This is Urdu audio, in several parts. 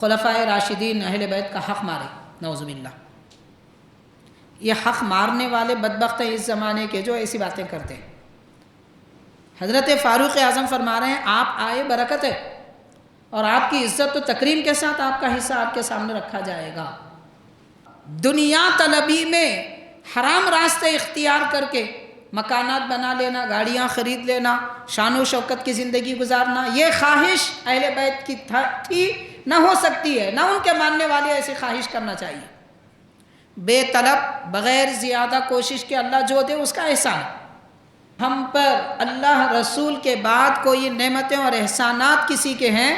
خلفائے راشدین اہل بیت کا حق مارے، نعوذ باللہ۔ یہ حق مارنے والے بدبخت ہیں اس زمانے کے جو ایسی باتیں کرتے ہیں۔ حضرت فاروق اعظم فرما رہے ہیں آپ آئے برکت ہے، اور آپ کی عزت و تکریم کے ساتھ آپ کا حصہ آپ کے سامنے رکھا جائے گا۔ دنیا طلبی میں حرام راستے اختیار کر کے مکانات بنا لینا، گاڑیاں خرید لینا، شان و شوکت کی زندگی گزارنا، یہ خواہش اہل بیت کی تھی، نہ ہو سکتی ہے، نہ ان کے ماننے والے ایسی خواہش کرنا چاہیے۔ بے طلب بغیر زیادہ کوشش کے اللہ جو دے اس کا احسان۔ ہم پر اللہ رسول کے بعد کوئی نعمتیں اور احسانات کسی کے ہیں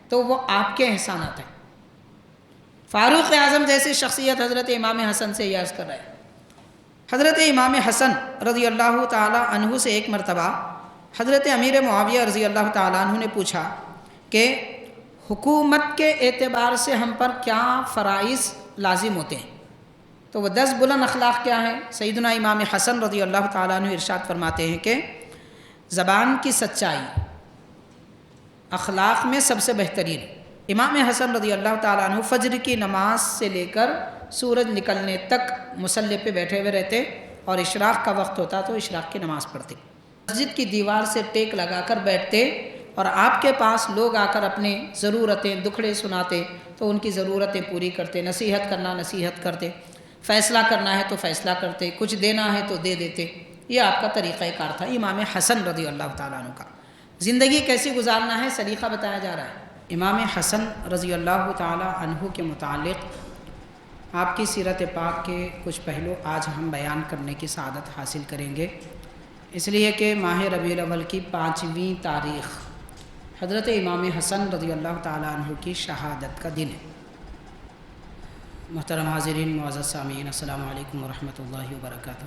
تو وہ آپ کے احسانات ہیں۔ فاروق اعظم جیسی شخصیت حضرت امام حسن سے یاز کر رہے ہیں۔ حضرت امام حسن رضی اللہ تعالی عنہ سے ایک مرتبہ حضرت امیر معاویہ رضی اللہ تعالی عنہ نے پوچھا کہ حکومت کے اعتبار سے ہم پر کیا فرائض لازم ہوتے ہیں، تو وہ 10 بلند اخلاق کیا ہیں؟ سیدنا امام حسن رضی اللہ تعالیٰ عنہ ارشاد فرماتے ہیں کہ زبان کی سچائی اخلاق میں سب سے بہترین۔ امام حسن رضی اللہ تعالیٰ عنہ فجر کی نماز سے لے کر سورج نکلنے تک مصلی پہ بیٹھے ہوئے رہتے، اور اشراق کا وقت ہوتا تو اشراق کی نماز پڑھتے۔ مسجد کی دیوار سے ٹیک لگا کر بیٹھتے، اور آپ کے پاس لوگ آ کر اپنے ضرورتیں دکھڑے سناتے تو ان کی ضرورتیں پوری کرتے، نصیحت کرنا نصیحت کرتے، فیصلہ کرنا ہے تو فیصلہ کرتے، کچھ دینا ہے تو دے دیتے۔ یہ آپ کا طریقہ کار تھا امام حسن رضی اللہ تعالیٰ عنہ کا۔ زندگی کیسی گزارنا ہے سلیقہ بتایا جا رہا ہے۔ امام حسن رضی اللہ تعالیٰ عنہ کے متعلق آپ کی سیرت پاک کے کچھ پہلو آج ہم بیان کرنے کی سعادت حاصل کریں گے، اس لیے کہ ماہ ربیع الاول کی 5ویں تاریخ حضرت امام حسن رضی اللہ تعالیٰ عنہ کی شہادت کا دن ہے۔ محترم حاضرین، معزز سامعین، السلام علیکم ورحمۃ اللہ وبرکاتہ۔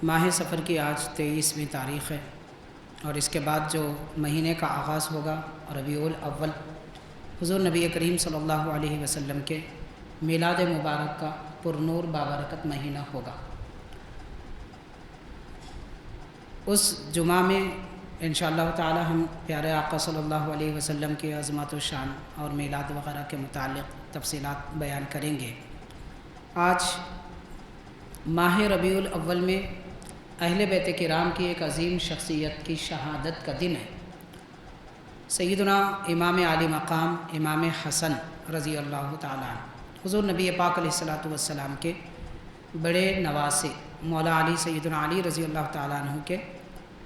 ماہ سفر کی آج 23ویں تاریخ ہے، اور اس کے بعد جو مہینے کا آغاز ہوگا ربیع الاول، حضور نبی کریم صلی اللہ علیہ وسلم کے میلاد مبارک کا پرنور بابرکت مہینہ ہوگا۔ اس جمعہ میں انشاءاللہ تعالی ہم پیارے آقا صلی اللہ علیہ وسلم کی عظمت و شان اور میلاد وغیرہ کے متعلق تفصیلات بیان کریں گے۔ آج ماہ ربیع الاول میں اہل بیت کرام کی ایک عظیم شخصیت کی شہادت کا دن ہے۔ سیدنا امام عالی مقام امام حسن رضی اللہ تعالیٰ عنہ، حضور نبی پاک علیہ الصلاۃ والسلام کے بڑے نواسے مولا علی سیدنا علی رضی اللہ تعالیٰ عنہ کے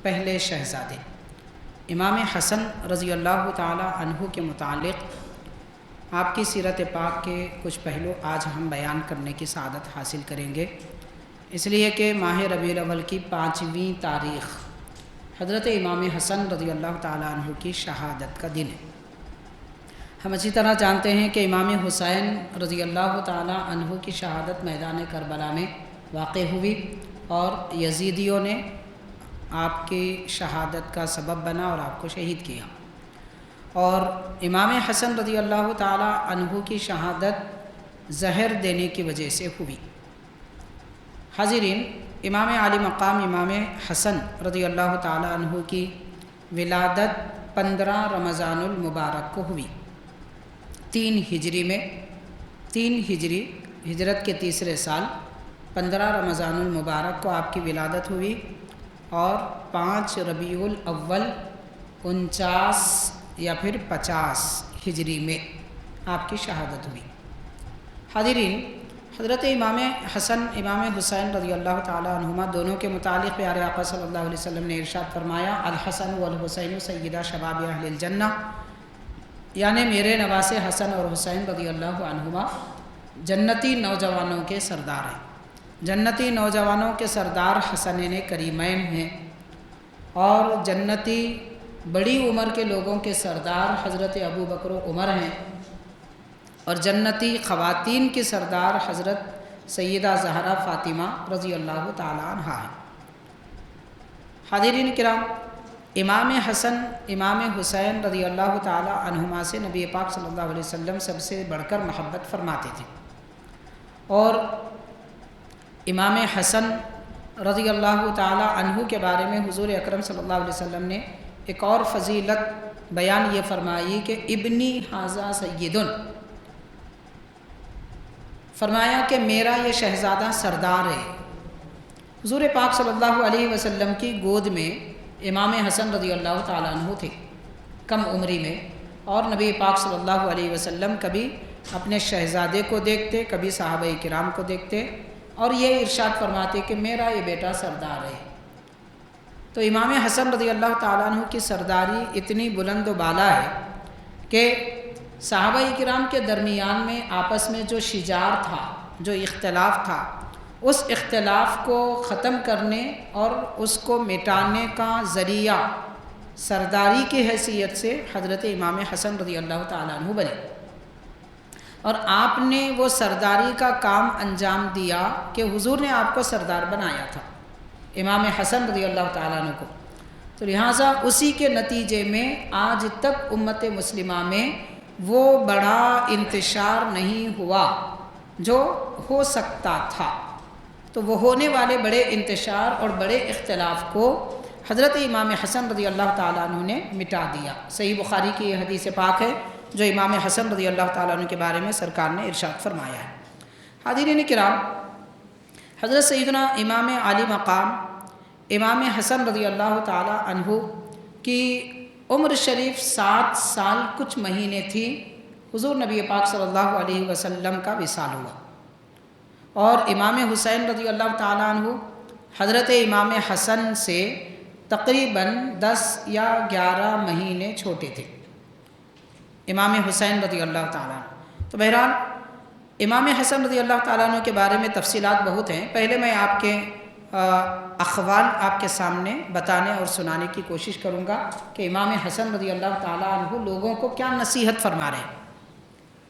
پہلے شہزادے امام حسن رضی اللہ تعالیٰ عنہ کے متعلق آپ کی سیرت پاک کے کچھ پہلو آج ہم بیان کرنے کی سعادت حاصل کریں گے، اس لیے کہ ماہ ربیع الاول کی 5ویں تاریخ حضرت امام حسن رضی اللہ تعالیٰ عنہ کی شہادت کا دن ہے۔ ہم اچھی طرح جانتے ہیں کہ امام حسین رضی اللہ تعالیٰ عنہ کی شہادت میدان کربلا میں واقع ہوئی، اور یزیدیوں نے آپ کی شہادت کا سبب بنا اور آپ کو شہید کیا، اور امام حسن رضی اللہ تعالیٰ عنہ کی شہادت زہر دینے کی وجہ سے ہوئی۔ حاضرین، امام عالی مقام امام حسن رضی اللہ تعالیٰ عنہ کی ولادت 15 رمضان المبارک کو ہوئی، 3 ہجری میں، 3 ہجری ہجرت کے تیسرے سال 15 رمضان المبارک کو آپ کی ولادت ہوئی، اور 5 ربیع الاول 49 یا پھر 50 ہجری میں آپ کی شہادت ہوئی۔ حاضرین، حضرت امام حسن امام حسین رضی اللہ تعالیٰ عنہما دونوں کے متعلق پیارے آقا صلی اللہ علیہ وسلم نے ارشاد فرمایا، الحسن والحسین سیدہ شباب اہل الجنہ، یعنی میرے نواسے حسن اور حسین رضی اللہ عنہما جنتی نوجوانوں کے سردار ہیں۔ جنتی نوجوانوں کے سردار حسنین کریمین ہیں، اور جنتی بڑی عمر کے لوگوں کے سردار حضرت ابو بکر و عمر ہیں، اور جنتی خواتین کی سردار حضرت سیدہ زہرا فاطمہ رضی اللہ تعالیٰ عنہا ہیں۔ حاضرین کرام، امام حسن امام حسین رضی اللہ تعالیٰ عنہما سے نبی پاک صلی اللہ علیہ وسلم سب سے بڑھ کر محبت فرماتے تھے، اور امام حسن رضی اللہ تعالیٰ عنہ کے بارے میں حضور اکرم صلی اللہ علیہ وسلم نے ایک اور فضیلت بیان یہ فرمائی کہ ابنی ھذا سیدن، فرمایا کہ میرا یہ شہزادہ سردار ہے۔ حضور پاک صلی اللہ علیہ وسلم کی گود میں امام حسن رضی اللہ تعالیٰ عنہ تھے کم عمری میں، اور نبی پاک صلی اللہ علیہ وسلم کبھی اپنے شہزادے کو دیکھتے، کبھی صحابہ کرام کو دیکھتے اور یہ ارشاد فرماتے کہ میرا یہ بیٹا سردار ہے۔ تو امام حسن رضی اللہ تعالیٰ عنہ کی سرداری اتنی بلند و بالا ہے کہ صحابہ کرام کے درمیان میں آپس میں جو شجار تھا، جو اختلاف تھا، اس اختلاف کو ختم کرنے اور اس کو مٹانے کا ذریعہ سرداری کی حیثیت سے حضرت امام حسن رضی اللہ تعالیٰ عنہ بنے، اور آپ نے وہ سرداری کا کام انجام دیا کہ حضور نے آپ کو سردار بنایا تھا، امام حسن رضی اللہ تعالیٰ عنہ کو۔ تو لہٰذا اسی کے نتیجے میں آج تک امت مسلمہ میں وہ بڑا انتشار نہیں ہوا جو ہو سکتا تھا۔ تو وہ ہونے والے بڑے انتشار اور بڑے اختلاف کو حضرت امام حسن رضی اللہ تعالیٰ عنہ نے مٹا دیا۔ صحیح بخاری کی یہ حدیث پاک ہے جو امام حسن رضی اللہ تعالیٰ عنہ کے بارے میں سرکار نے ارشاد فرمایا ہے۔ حاضرین کرام، حضرت سیدنا امام عالی مقام امام حسن رضی اللہ تعالیٰ عنہ کی عمر شریف 7 سال کچھ مہینے تھی، حضور نبی پاک صلی اللہ علیہ وسلم کا وصال ہوا، اور امام حسین رضی اللہ تعالیٰ عنہ حضرت امام حسن سے تقریباً 10 یا 11 مہینے چھوٹے تھے، امام حسین رضی اللہ تعالیٰ عنہ۔ تو بہرحال امام حسن رضی اللہ تعالیٰ عنہ کے بارے میں تفصیلات بہت ہیں۔ پہلے میں آپ کے اقوال آپ کے سامنے بتانے اور سنانے کی کوشش کروں گا کہ امام حسن رضی اللہ تعالیٰ عنہ لوگوں کو کیا نصیحت فرما رہے ہیں۔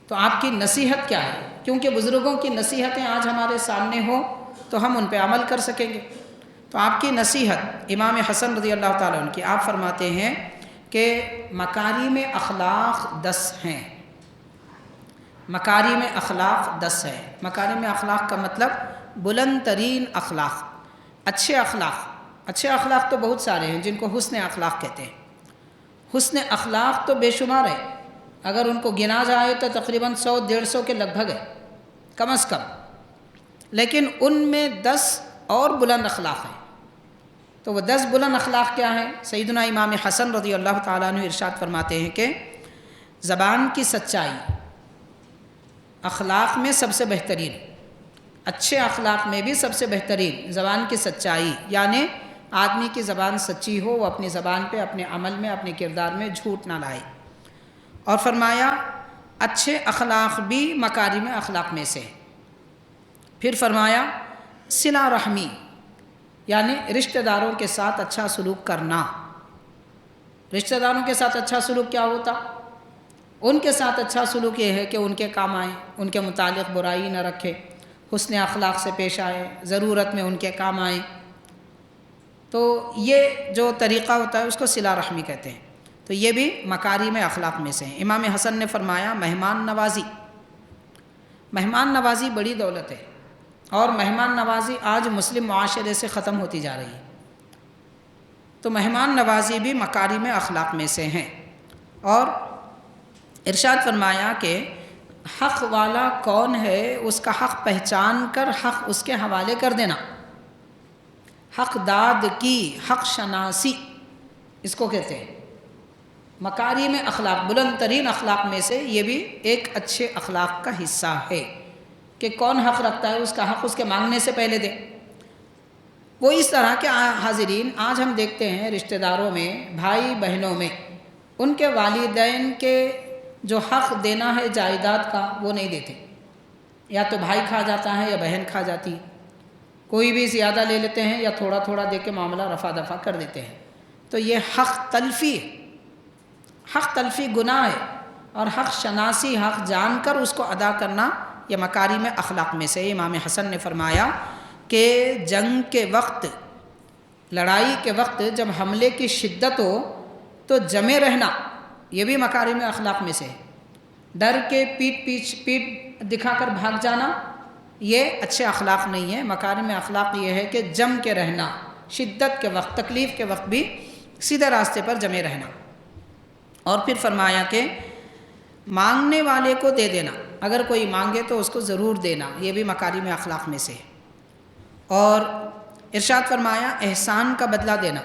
تو آپ کی نصیحت کیا ہے؟ کیونکہ بزرگوں کی نصیحتیں آج ہمارے سامنے ہوں تو ہم ان پہ عمل کر سکیں گے۔ تو آپ کی نصیحت امام حسن رضی اللہ تعالیٰ عنہ کی، آپ فرماتے ہیں کہ مکارم اخلاق 10 ہیں، مکارم اخلاق 10 ہیں۔ مکارم اخلاق کا مطلب بلند ترین اخلاق، اچھے اخلاق۔ اچھے اخلاق تو بہت سارے ہیں جن کو حسن اخلاق کہتے ہیں۔ حسن اخلاق تو بے شمار ہے، اگر ان کو گنا جائے تو تقریباً 100-150 کے لگ بھگ ہے کم از کم، لیکن ان میں 10 اور بلند اخلاق ہیں۔ تو وہ 10 بلند اخلاق کیا ہیں؟ سیدنا امام حسن رضی اللہ تعالیٰ عنہ ارشاد فرماتے ہیں کہ زبان کی سچائی اخلاق میں سب سے بہترین، اچھے اخلاق میں بھی سب سے بہترین زبان کی سچائی، یعنی آدمی کی زبان سچی ہو، وہ اپنی زبان پہ، اپنے عمل میں، اپنے کردار میں جھوٹ نہ لائے۔ اور فرمایا اچھے اخلاق بھی مکارم اخلاق میں سے۔ پھر فرمایا صلہ رحمی، یعنی رشتہ داروں کے ساتھ اچھا سلوک کرنا۔ رشتہ داروں کے ساتھ اچھا سلوک کیا ہوتا؟ ان کے ساتھ اچھا سلوک یہ ہے کہ ان کے کام آئیں، ان کے متعلق برائی نہ رکھے، حسن اخلاق سے پیش آئے، ضرورت میں ان کے کام آئیں۔ تو یہ جو طریقہ ہوتا ہے اس کو صلہ رحمی کہتے ہیں۔ تو یہ بھی مکارم اخلاق میں سے ہیں۔ امام حسن نے فرمایا مہمان نوازی، مہمان نوازی بڑی دولت ہے، اور مہمان نوازی آج مسلم معاشرے سے ختم ہوتی جا رہی ہے۔ تو مہمان نوازی بھی مکارم اخلاق میں سے ہیں۔ اور ارشاد فرمایا کہ حق والا کون ہے اس کا حق پہچان کر حق اس کے حوالے کر دینا، حق داد کی حق شناسی اس کو کہتے ہیں۔ مکارم اخلاق، بلند ترین اخلاق میں سے یہ بھی ایک اچھے اخلاق کا حصہ ہے کہ کون حق رکھتا ہے اس کا حق اس کے مانگنے سے پہلے دے۔ وہ اس طرح کے حاضرین آج ہم دیکھتے ہیں رشتہ داروں میں، بھائی بہنوں میں، ان کے والدین کے جو حق دینا ہے جائیداد کا وہ نہیں دیتے، یا تو بھائی کھا جاتا ہے یا بہن کھا جاتی ہے، کوئی بھی زیادہ لے لیتے ہیں یا تھوڑا تھوڑا دے کے معاملہ رفع دفع کر دیتے ہیں۔ تو یہ حق تلفی ہے، حق تلفی گناہ ہے، اور حق شناسی، حق جان کر اس کو ادا کرنا یہ مکارم اخلاق میں سے۔ امام حسن نے فرمایا کہ جنگ کے وقت، لڑائی کے وقت جب حملے کی شدت ہو تو جمے رہنا یہ بھی مکارم اخلاق میں سے ہے۔ ڈر کے پیٹ دکھا کر بھاگ جانا یہ اچھے اخلاق نہیں ہے۔ مکارم اخلاق یہ ہے کہ جم کے رہنا، شدت کے وقت، تکلیف کے وقت بھی سیدھے راستے پر جمے رہنا۔ اور پھر فرمایا کہ مانگنے والے کو دے دینا، اگر کوئی مانگے تو اس کو ضرور دینا، یہ بھی مکارم اخلاق میں سے ہے۔ اور ارشاد فرمایا احسان کا بدلہ دینا،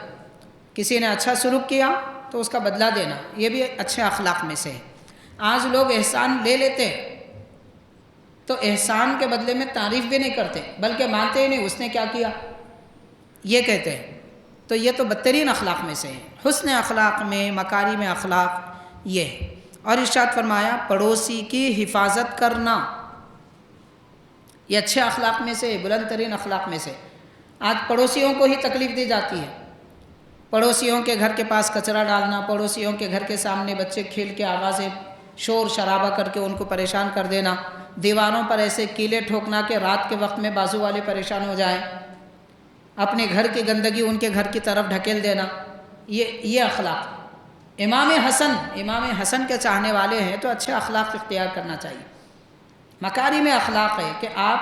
کسی نے اچھا سلوک کیا تو اس کا بدلہ دینا، یہ بھی اچھے اخلاق میں سے ہے۔ آج لوگ احسان لے لیتے ہیں تو احسان کے بدلے میں تعریف بھی نہیں کرتے، بلکہ مانتے ہی نہیں اس نے کیا کیا یہ کہتے ہیں، تو یہ تو بدترین اخلاق میں سے ہے۔ حسن اخلاق میں مکارم اخلاق یہ ہے۔ اور ارشاد فرمایا پڑوسی کی حفاظت کرنا، یہ اچھے اخلاق میں سے، بلند ترین اخلاق میں سے۔ آج پڑوسیوں کو ہی تکلیف دی جاتی ہے، پڑوسیوں کے گھر کے پاس کچرا ڈالنا، پڑوسیوں کے گھر کے سامنے بچے کھیل کے آوازیں شور شرابہ کر کے ان کو پریشان کر دینا، دیواروں پر ایسے کیلے ٹھوکنا کہ رات کے وقت میں بازو والے پریشان ہو جائیں، اپنے گھر کی گندگی ان کے گھر کی طرف ڈھکیل دینا، یہ اخلاق۔ امام حسن کے چاہنے والے ہیں تو اچھے اخلاق اختیار کرنا چاہیے۔ مکارم اخلاق ہے کہ آپ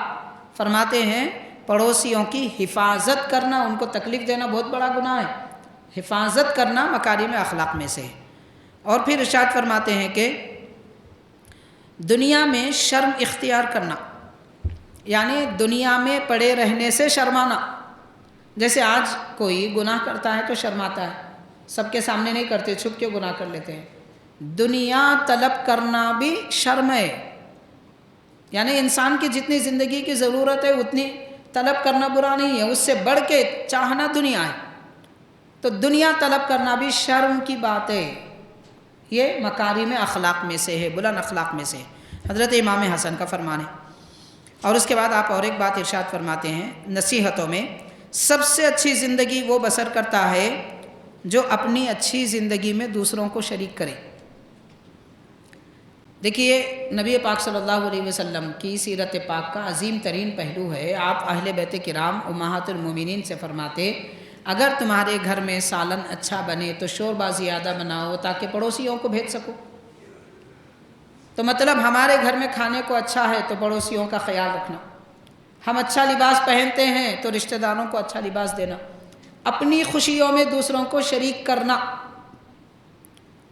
فرماتے ہیں پڑوسیوں کی حفاظت کرنا، ان کو تکلیف دینا بہت بڑا گناہ ہے، حفاظت کرنا مکارم اخلاق میں سے ہے۔ اور پھر ارشاد فرماتے ہیں کہ دنیا میں شرم اختیار کرنا، یعنی دنیا میں پڑے رہنے سے شرمانا۔ جیسے آج کوئی گناہ کرتا ہے تو شرماتا ہے، سب کے سامنے نہیں کرتے، چھپ کے گناہ کر لیتے ہیں۔ دنیا طلب کرنا بھی شرم ہے، یعنی انسان کی جتنی زندگی کی ضرورت ہے اتنی طلب کرنا برا نہیں ہے، اس سے بڑھ کے چاہنا دنیا ہے، تو دنیا طلب کرنا بھی شرم کی بات ہے۔ یہ مکارم اخلاق میں سے ہے، بلند اخلاق میں سے ہے، حضرت امام حسن کا فرمان ہے۔ اور اس کے بعد آپ اور ایک بات ارشاد فرماتے ہیں نصیحتوں میں، سب سے اچھی زندگی وہ بسر کرتا ہے جو اپنی اچھی زندگی میں دوسروں کو شریک کرے۔ دیکھیے نبی پاک صلی اللہ علیہ وسلم کی سیرت پاک کا عظیم ترین پہلو ہے، آپ اہل بیت کرام امہات المومنین سے فرماتے اگر تمہارے گھر میں سالن اچھا بنے تو شوربہ زیادہ بناؤ تاکہ پڑوسیوں کو بھیج سکو۔ تو مطلب ہمارے گھر میں کھانے کو اچھا ہے تو پڑوسیوں کا خیال رکھنا، ہم اچھا لباس پہنتے ہیں تو رشتہ داروں کو اچھا لباس دینا، اپنی خوشیوں میں دوسروں کو شریک کرنا،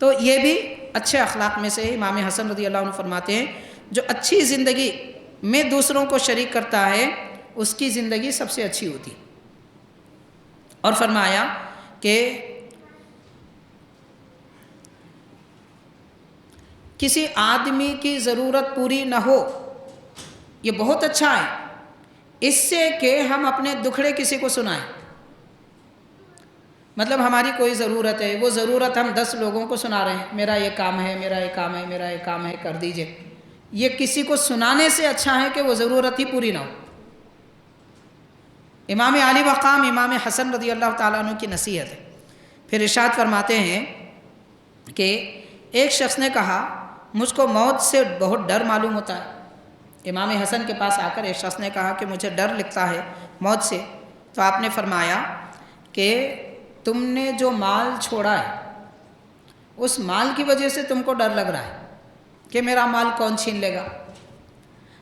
تو یہ بھی اچھے اخلاق میں سے امام حسن رضی اللہ عنہ فرماتے ہیں جو اچھی زندگی میں دوسروں کو شریک کرتا ہے اس کی زندگی سب سے اچھی ہوتی۔ اور فرمایا کہ کسی آدمی کی ضرورت پوری نہ ہو، یہ بہت اچھا ہے، اس سے کہ ہم اپنے دکھڑے کسی کو سنائیں۔ مطلب ہماری کوئی ضرورت ہے، وہ ضرورت ہم 10 لوگوں کو سنا رہے ہیں، میرا یہ کام ہے، میرا یہ کام ہے، میرا یہ کام ہے، کر دیجئے، یہ کسی کو سنانے سے اچھا ہے کہ وہ ضرورت ہی پوری نہ ہو۔ امام عالی مقام امام حسن رضی اللہ تعالیٰ عنہ کی نصیحت ہے۔ پھر ارشاد فرماتے ہیں کہ ایک شخص نے کہا مجھ کو موت سے بہت ڈر معلوم ہوتا ہے۔ امام حسن کے پاس آ کر ایک شخص نے کہا کہ مجھے ڈر لگتا ہے موت سے، تو آپ نے فرمایا کہ تم نے جو مال چھوڑا ہے اس مال کی وجہ سے تم کو ڈر لگ رہا ہے کہ میرا مال کون چھین لے گا۔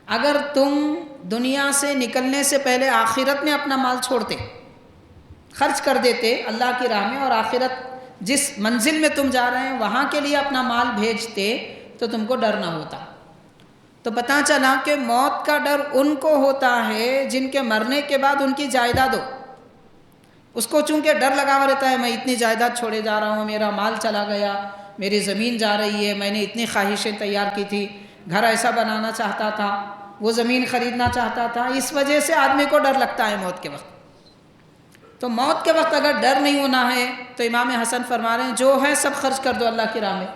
اگر تم دنیا سے نکلنے سے پہلے آخرت میں اپنا مال چھوڑتے، خرچ کر دیتے اللہ کی راہ میں، اور آخرت جس منزل میں تم جا رہے ہیں وہاں کے لیے اپنا مال بھیجتے تو تم کو ڈر نہ ہوتا۔ تو پتہ چلا کہ موت کا ڈر ان کو ہوتا ہے جن کے مرنے کے بعد ان کی جائیداد ہو، اس کو چونکہ ڈر لگا ہوا رہتا ہے میں اتنی جائیداد چھوڑے جا رہا ہوں، میرا مال چلا گیا، میری زمین جا رہی ہے، میں نے اتنی خواہشیں تیار کی تھی، گھر ایسا بنانا چاہتا تھا، وہ زمین خریدنا چاہتا تھا، اس وجہ سے آدمی کو ڈر لگتا ہے موت کے وقت۔ تو موت کے وقت اگر ڈر نہیں ہونا ہے تو امام حسن فرما رہے ہیں جو ہے سب خرچ کر دو اللہ کی راہ میں،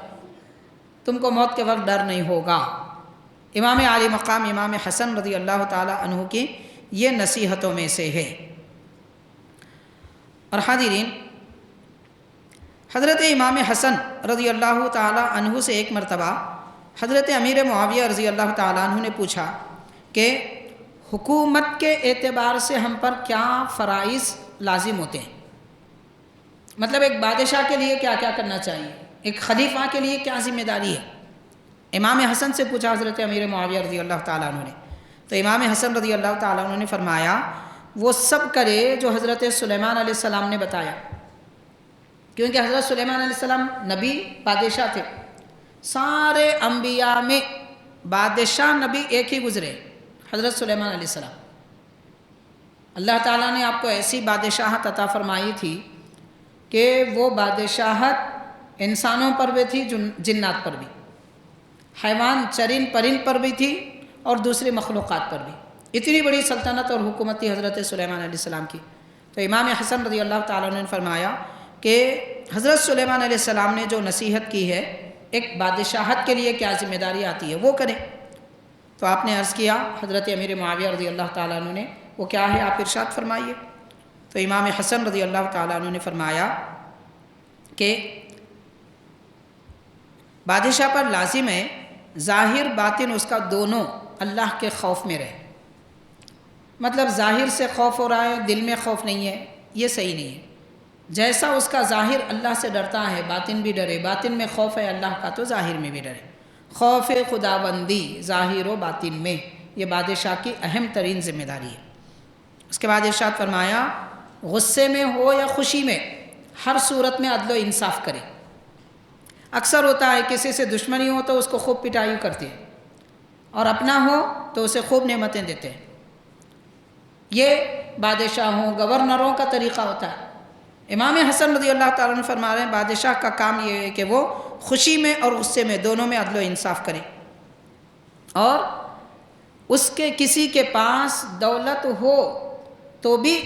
تم کو موت کے وقت ڈر نہیں ہوگا۔ امام عالی مقام امام حسن رضی اللہ تعالی عنہ کی یہ نصیحتوں میں سے ہے۔ اور حاضرین، حضرت امام حسن رضی اللہ تعالی عنہ سے ایک مرتبہ حضرت امیر معاویہ رضی اللہ تعالی عنہ نے پوچھا کہ حکومت کے اعتبار سے ہم پر کیا فرائض لازم ہوتے ہیں، مطلب ایک بادشاہ کے لیے کیا کیا کرنا چاہیے، ایک خلیفہ کے لیے کیا ذمہ داری ہے۔ امام حسن سے پوچھا حضرت امیر معاویہ رضی اللہ تعالیٰ عنہ نے، تو امام حسن رضی اللہ تعالیٰ عنہ نے فرمایا وہ سب کرے جو حضرت سلیمان علیہ السلام نے بتایا، کیونکہ حضرت سلیمان علیہ السلام نبی بادشاہ تھے. سارے انبیاء میں بادشاہ نبی ایک ہی گزرے، حضرت سلیمان علیہ السلام. اللہ تعالیٰ نے آپ کو ایسی بادشاہت عطا فرمائی تھی کہ وہ بادشاہت انسانوں پر بھی تھی، جنات پر بھی، حیوان چرند پرند پر بھی تھی، اور دوسری مخلوقات پر بھی. اتنی بڑی سلطنت اور حکومت تھی حضرت سلیمان علیہ السلام کی. تو امام حسن رضی اللہ تعالیٰ عنہ نے فرمایا کہ حضرت سلیمان علیہ السلام نے جو نصیحت کی ہے، ایک بادشاہت کے لیے کیا ذمہ داری آتی ہے وہ کریں. تو آپ نے عرض کیا حضرت امیر معاویہ رضی اللہ تعالیٰ عنہ نے، وہ کیا ہے آپ ارشاد فرمائیے. تو امام حسن رضی اللہ تعالیٰ عنہ نے فرمایا کہ بادشاہ پر لازم ہے ظاہر باطن اس کا دونوں اللہ کے خوف میں رہے. مطلب ظاہر سے خوف ہو رہا ہے، دل میں خوف نہیں ہے، یہ صحیح نہیں ہے. جیسا اس کا ظاہر اللہ سے ڈرتا ہے، باطن بھی ڈرے. باطن میں خوف ہے اللہ کا تو ظاہر میں بھی ڈرے. خوف خداوندی ظاہر و باطن میں، یہ بادشاہ کی اہم ترین ذمہ داری ہے. اس کے بعد ارشاد فرمایا غصے میں ہو یا خوشی میں ہر صورت میں عدل و انصاف کرے. اکثر ہوتا ہے کسی سے دشمنی ہو تو اس کو خوب پٹائی کرتے ہیں، اور اپنا ہو تو اسے خوب نعمتیں دیتے ہیں. یہ بادشاہوں گورنروں کا طریقہ ہوتا ہے. امام حسن رضی اللہ تعالیٰ عنہ فرما رہے ہیں بادشاہ کا کام یہ ہے کہ وہ خوشی میں اور غصے میں دونوں میں عدل و انصاف کرے. اور اس کے کسی کے پاس دولت ہو تو بھی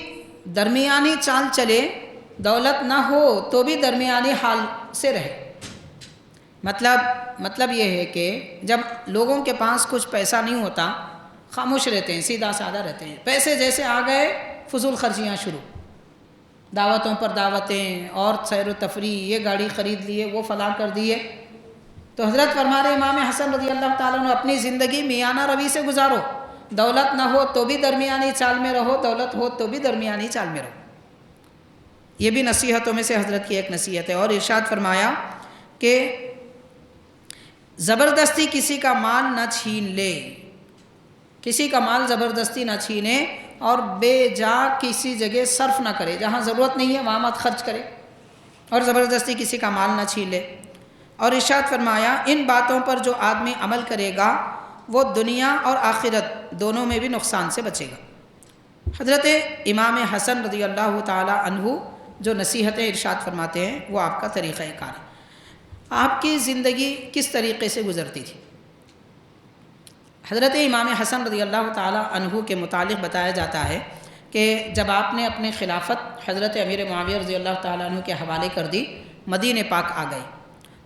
درمیانی چال چلے، دولت نہ ہو تو بھی درمیانی حال سے رہے. مطلب یہ ہے کہ جب لوگوں کے پاس کچھ پیسہ نہیں ہوتا، خاموش رہتے ہیں، سیدھا سادہ رہتے ہیں. پیسے جیسے آ گئے فضول خرچیاں شروع، دعوتوں پر دعوتیں، اور سیر و تفریح، یہ گاڑی خرید لیے، وہ فلاں کر دیے. تو حضرت فرما رہے امام حسن رضی اللہ تعالیٰ عنہ اپنی زندگی میانہ روی سے گزارو. دولت نہ ہو تو بھی درمیانی چال میں رہو، دولت ہو تو بھی درمیانی چال میں رہو. یہ بھی نصیحتوں میں سے حضرت کی ایک نصیحت ہے. اور ارشاد فرمایا کہ زبردستی کسی کا مال نہ چھین لے، کسی کا مال زبردستی نہ چھینے، اور بے جا کسی جگہ صرف نہ کرے. جہاں ضرورت نہیں ہے وہاں مت خرچ کرے، اور زبردستی کسی کا مال نہ چھین لے. اور ارشاد فرمایا ان باتوں پر جو آدمی عمل کرے گا وہ دنیا اور آخرت دونوں میں بھی نقصان سے بچے گا. حضرت امام حسن رضی اللہ تعالی عنہ جو نصیحتیں ارشاد فرماتے ہیں وہ آپ کا طریقہ کار ہے. آپ کی زندگی کس طریقے سے گزرتی تھی؟ حضرت امام حسن رضی اللہ تعالی عنہ کے متعلق بتایا جاتا ہے کہ جب آپ نے اپنے خلافت حضرت امیر معاویہ رضی اللہ تعالیٰ عنہ کے حوالے کر دی، مدینہ پاک آ گئے،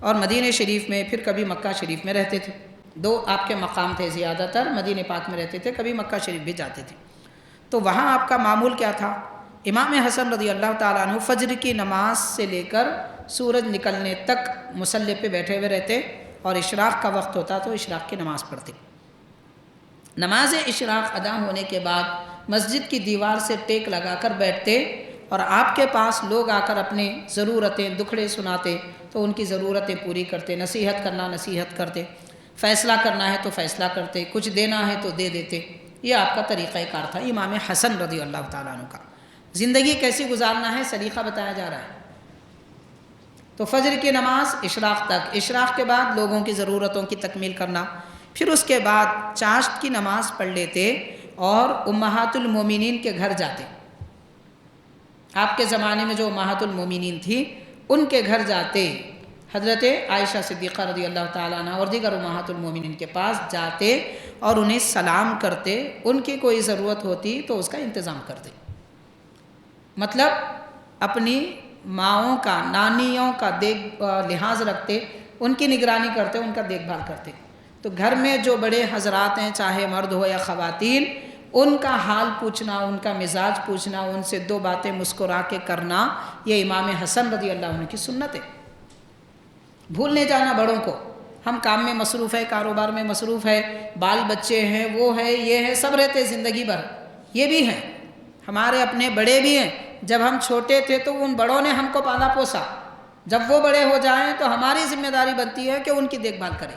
اور مدینہ شریف میں، پھر کبھی مکہ شریف میں رہتے تھے. دو آپ کے مقام تھے، زیادہ تر مدینہ پاک میں رہتے تھے، کبھی مکہ شریف بھی جاتے تھے. تو وہاں آپ کا معمول کیا تھا؟ امام حسن رضی اللہ تعالیٰ عنہ فجر کی نماز سے لے کر سورج نکلنے تک مصلی پہ بیٹھے ہوئے رہتے، اور اشراق کا وقت ہوتا تو اشراق کی نماز پڑھتے. نماز اشراق ادا ہونے کے بعد مسجد کی دیوار سے ٹیک لگا کر بیٹھتے، اور آپ کے پاس لوگ آ کر اپنے ضرورتیں دکھڑے سناتے تو ان کی ضرورتیں پوری کرتے، نصیحت کرنا نصیحت کرتے، فیصلہ کرنا ہے تو فیصلہ کرتے، کچھ دینا ہے تو دے دیتے. یہ آپ کا طریقہ کار تھا امام حسن رضی اللہ تعالیٰ عنہ کا. زندگی کیسی گزارنا ہے سلیقہ بتایا جا رہا ہے. تو فجر کی نماز اشراق تک، اشراق کے بعد لوگوں کی ضرورتوں کی تکمیل کرنا، پھر اس کے بعد چاشت کی نماز پڑھ لیتے اور امہات المومنین کے گھر جاتے. آپ کے زمانے میں جو امہات المومنین تھی ان کے گھر جاتے، حضرت عائشہ صدیقہ رضی اللہ تعالیٰ عنہ اور دیگر امہات المومنین کے پاس جاتے اور انہیں سلام کرتے، ان کی کوئی ضرورت ہوتی تو اس کا انتظام کرتے. مطلب اپنی ماؤں کا، نانیوں کا لحاظ رکھتے، ان کی نگرانی کرتے، ان کا دیکھ بھال کرتے. تو گھر میں جو بڑے حضرات ہیں، چاہے مرد ہو یا خواتین، ان کا حال پوچھنا، ان کا مزاج پوچھنا، ان سے دو باتیں مسکرا کے کرنا، یہ امام حسن رضی اللہ عنہ کی سنت ہے. بھولنے جانا بڑوں کو، ہم کام میں مصروف ہے، کاروبار میں مصروف ہے، بال بچے ہیں، وہ ہے، یہ ہے، سب رہتے زندگی بھر. یہ بھی ہیں، ہمارے اپنے بڑے بھی ہیں. جب ہم چھوٹے تھے تو ان بڑوں نے ہم کو پالا پوسا، جب وہ بڑے ہو جائیں تو ہماری ذمہ داری بنتی ہے کہ ان کی دیکھ بھال کریں.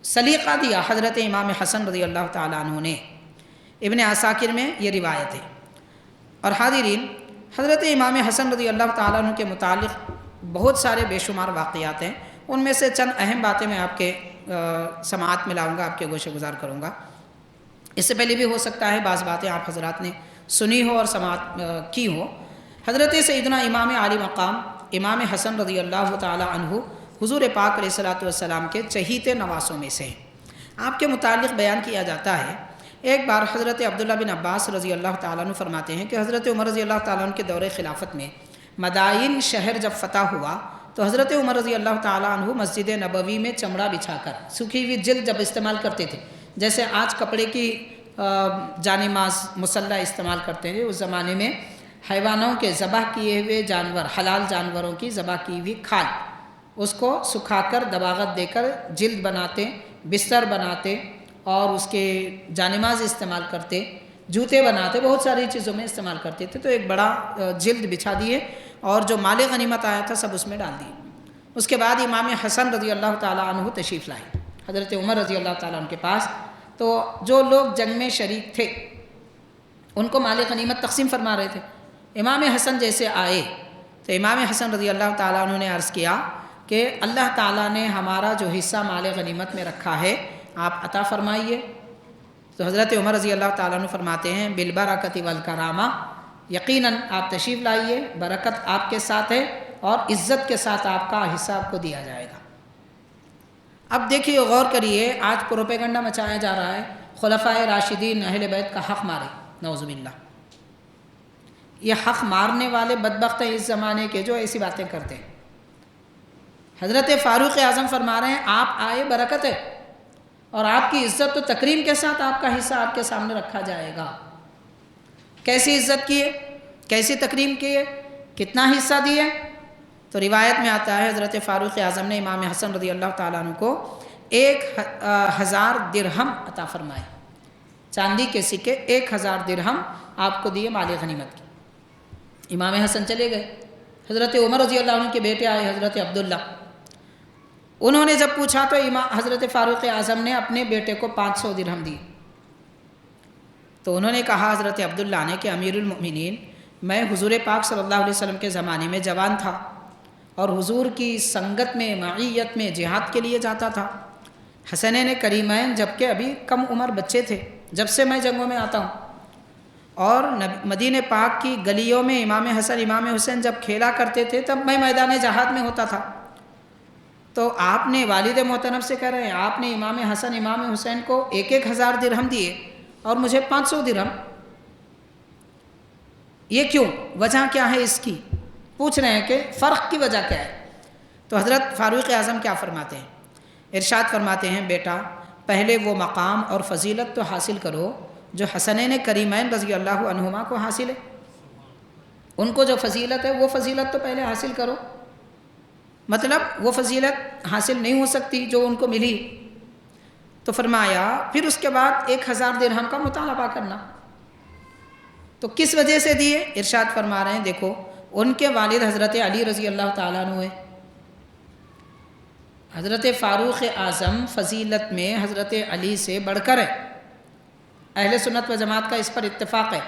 سلیقہ دیا حضرت امام حسن رضی اللہ تعالیٰ عنہ نے. ابن عساکر میں یہ روایت ہے. اور حاضرین، حضرت امام حسن رضی اللہ تعالیٰ عنہ کے متعلق بہت سارے بے شمار واقعات ہیں، ان میں سے چند اہم باتیں میں آپ کے سماعت میں لاؤں گا، آپ کے گوشے گزار کروں گا۔ اس سے پہلے بھی ہو سکتا ہے بعض باتیں آپ حضرات نے سنی ہو اور سماعت کی ہو۔ حضرت سیدنا امام عالی مقام امام حسن رضی اللہ تعالی عنہ حضور پاک علیہ الصلوۃ والسلام کے چہیتے نواسوں میں سے ہیں۔ آپ کے متعلق بیان کیا جاتا ہے، ایک بار حضرت عبداللہ بن عباس رضی اللہ تعالیٰ عنہ فرماتے ہیں کہ حضرت عمر رضی اللہ تعالیٰ عنہ کے دور خلافت میں مدائن شہر جب فتح ہوا تو حضرت عمر رضی اللہ تعالیٰ عنہ مسجد نبوی میں چمڑا بچھا کر سوکھی ہوئی جلد جب استعمال کرتے تھے، جیسے آج کپڑے کی جانماز مسلح استعمال کرتے ہیں، اس زمانے میں حیوانوں کے ذبح کیے ہوئے جانور، حلال جانوروں کی ذبح کی ہوئی کھال، اس کو سکھا کر دباغت دے کر جلد بناتے، بستر بناتے اور اس کے جانماز استعمال کرتے، جوتے بناتے، بہت ساری چیزوں میں استعمال کرتے تھے۔ تو ایک بڑا جلد بچھا دیے اور جو مال غنیمت آیا تھا سب اس میں ڈال دیے۔ اس کے بعد امام حسن رضی اللہ تعالیٰ عنہ تشریف لائے حضرت عمر رضی اللہ تعالیٰ عنہ کے پاس، تو جو لوگ جنگ میں شریک تھے ان کو مال غنیمت تقسیم فرما رہے تھے۔ امام حسن جیسے آئے تو امام حسن رضی اللہ تعالیٰ عنہ نے عرض کیا کہ اللہ تعالیٰ نے ہمارا جو حصہ مال غنیمت میں رکھا ہے آپ عطا فرمائیے۔ تو حضرت عمر رضی اللہ تعالیٰ عنہ فرماتے ہیں بالبرکۃ والکرامہ، یقیناً آپ تشریف لائیے، برکت آپ کے ساتھ ہے اور عزت کے ساتھ آپ کا حصہ آپ کو دیا جائے گا۔ اب دیکھیے، غور کریے، آج پروپیگنڈا مچایا جا رہا ہے خلفائے راشدین اہل بیت کا حق مارے، نعوذ باللہ۔ یہ حق مارنے والے بدبخت ہیں اس زمانے کے جو ایسی باتیں کرتے ہیں۔ حضرت فاروق اعظم فرما رہے ہیں آپ آئے برکت ہے اور آپ کی عزت تو تکریم کے ساتھ آپ کا حصہ آپ کے سامنے رکھا جائے گا۔ کیسی عزت کی ہے، کیسی تکریم کی ہے، کتنا حصہ دیے؟ تو روایت میں آتا ہے حضرت فاروق اعظم نے امام حسن رضی اللہ تعالیٰ عنہ کو 1000 درہم عطا فرمائے، چاندی کے سکے 1000 درہم آپ کو دیے مال غنیمت کی۔ امام حسن چلے گئے، حضرت عمر رضی اللہ عنہ کے بیٹے آئے حضرت عبداللہ، انہوں نے جب پوچھا تو حضرت فاروق اعظم نے اپنے بیٹے کو 500 درہم دی۔ تو انہوں نے کہا حضرت عبداللہ نے کہ امیر المؤمنین، میں حضور پاک صلی اللہ علیہ وسلم کے زمانے میں جوان تھا اور حضور کی سنگت میں معیت میں جہاد کے لیے جاتا تھا۔ حسنین کریمین جبکہ ابھی کم عمر بچے تھے جب سے میں جنگوں میں آتا ہوں، اور مدینہ پاک کی گلیوں میں امام حسن امام حسین جب کھیلا کرتے تھے تب میں میدان جہاد میں ہوتا تھا۔ تو آپ نے والد محترم سے کہہ رہے ہیں آپ نے امام حسن امام حسین کو 1000 درہم دیے اور مجھے 500 درہم، یہ کیوں؟ وجہ کیا ہے اس کی؟ پوچھ رہے ہیں کہ فرق کی وجہ کیا ہے؟ تو حضرت فاروق اعظم کیا فرماتے ہیں؟ ارشاد فرماتے ہیں بیٹا، پہلے وہ مقام اور فضیلت تو حاصل کرو جو حسنین کریمین رضی اللہ عنہما کو حاصل ہے، ان کو جو فضیلت ہے وہ فضیلت تو پہلے حاصل کرو۔ مطلب وہ فضیلت حاصل نہیں ہو سکتی جو ان کو ملی۔ تو فرمایا پھر اس کے بعد 1000 درہم کا مطالبہ کرنا۔ تو کس وجہ سے دیے؟ ارشاد فرما رہے ہیں دیکھو، ان کے والد حضرت علی رضی اللہ تعالیٰ عنہ ہے۔ حضرت فاروق اعظم فضیلت میں حضرت علی سے بڑھ کر ہے، اہل سنت و جماعت کا اس پر اتفاق ہے،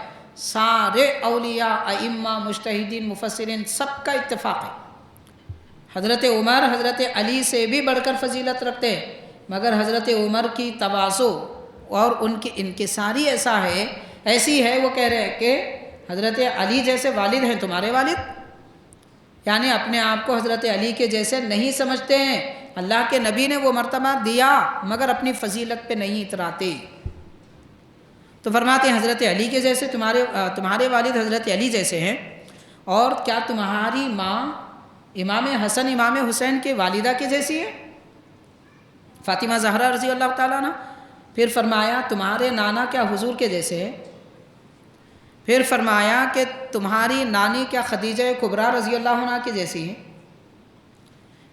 سارے اولیاء ائمہ مجتہدین مفسرین سب کا اتفاق ہے۔ حضرت عمر حضرت علی سے بھی بڑھ کر فضیلت رکھتے ہیں، مگر حضرت عمر کی تواضع اور ان کی انکساری ایسی ہے وہ کہہ رہے ہیں کہ حضرت علی جیسے والد ہیں تمہارے والد، یعنی اپنے آپ کو حضرت علی کے جیسے نہیں سمجھتے ہیں۔ اللہ کے نبی نے وہ مرتبہ دیا مگر اپنی فضیلت پہ نہیں اتراتے۔ تو فرماتے ہیں حضرت علی کے جیسے تمہارے والد حضرت علی جیسے ہیں، اور کیا تمہاری ماں امام حسن امام حسین کے والدہ کے جیسی ہے، فاطمہ زہرا رضی اللہ تعالیٰ عنہ؟ پھر فرمایا تمہارے نانا کیا حضور کے جیسے ہے؟ پھر فرمایا کہ تمہاری نانی کیا خدیجہ کبریٰ رضی اللہ عنہ کی جیسی ہے؟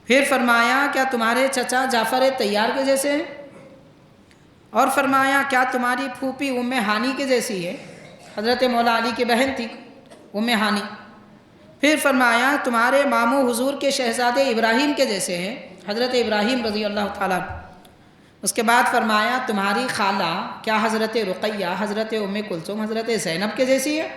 پھر فرمایا کیا تمہارے چچا جعفر طیار کے جیسے ہیں؟ اور فرمایا کیا تمہاری پھوپھی ام ہانی کے جیسی ہے؟ حضرت مولا علی کی بہن تھی ام ہانی۔ پھر فرمایا تمہارے ماموں حضور کے شہزادے ابراہیم کے جیسے ہیں، حضرت ابراہیم رضی اللہ تعالیٰ۔ اس کے بعد فرمایا تمہاری خالہ کیا حضرت رقیہ حضرت ام کلثوم حضرت زینب کے جیسی ہے؟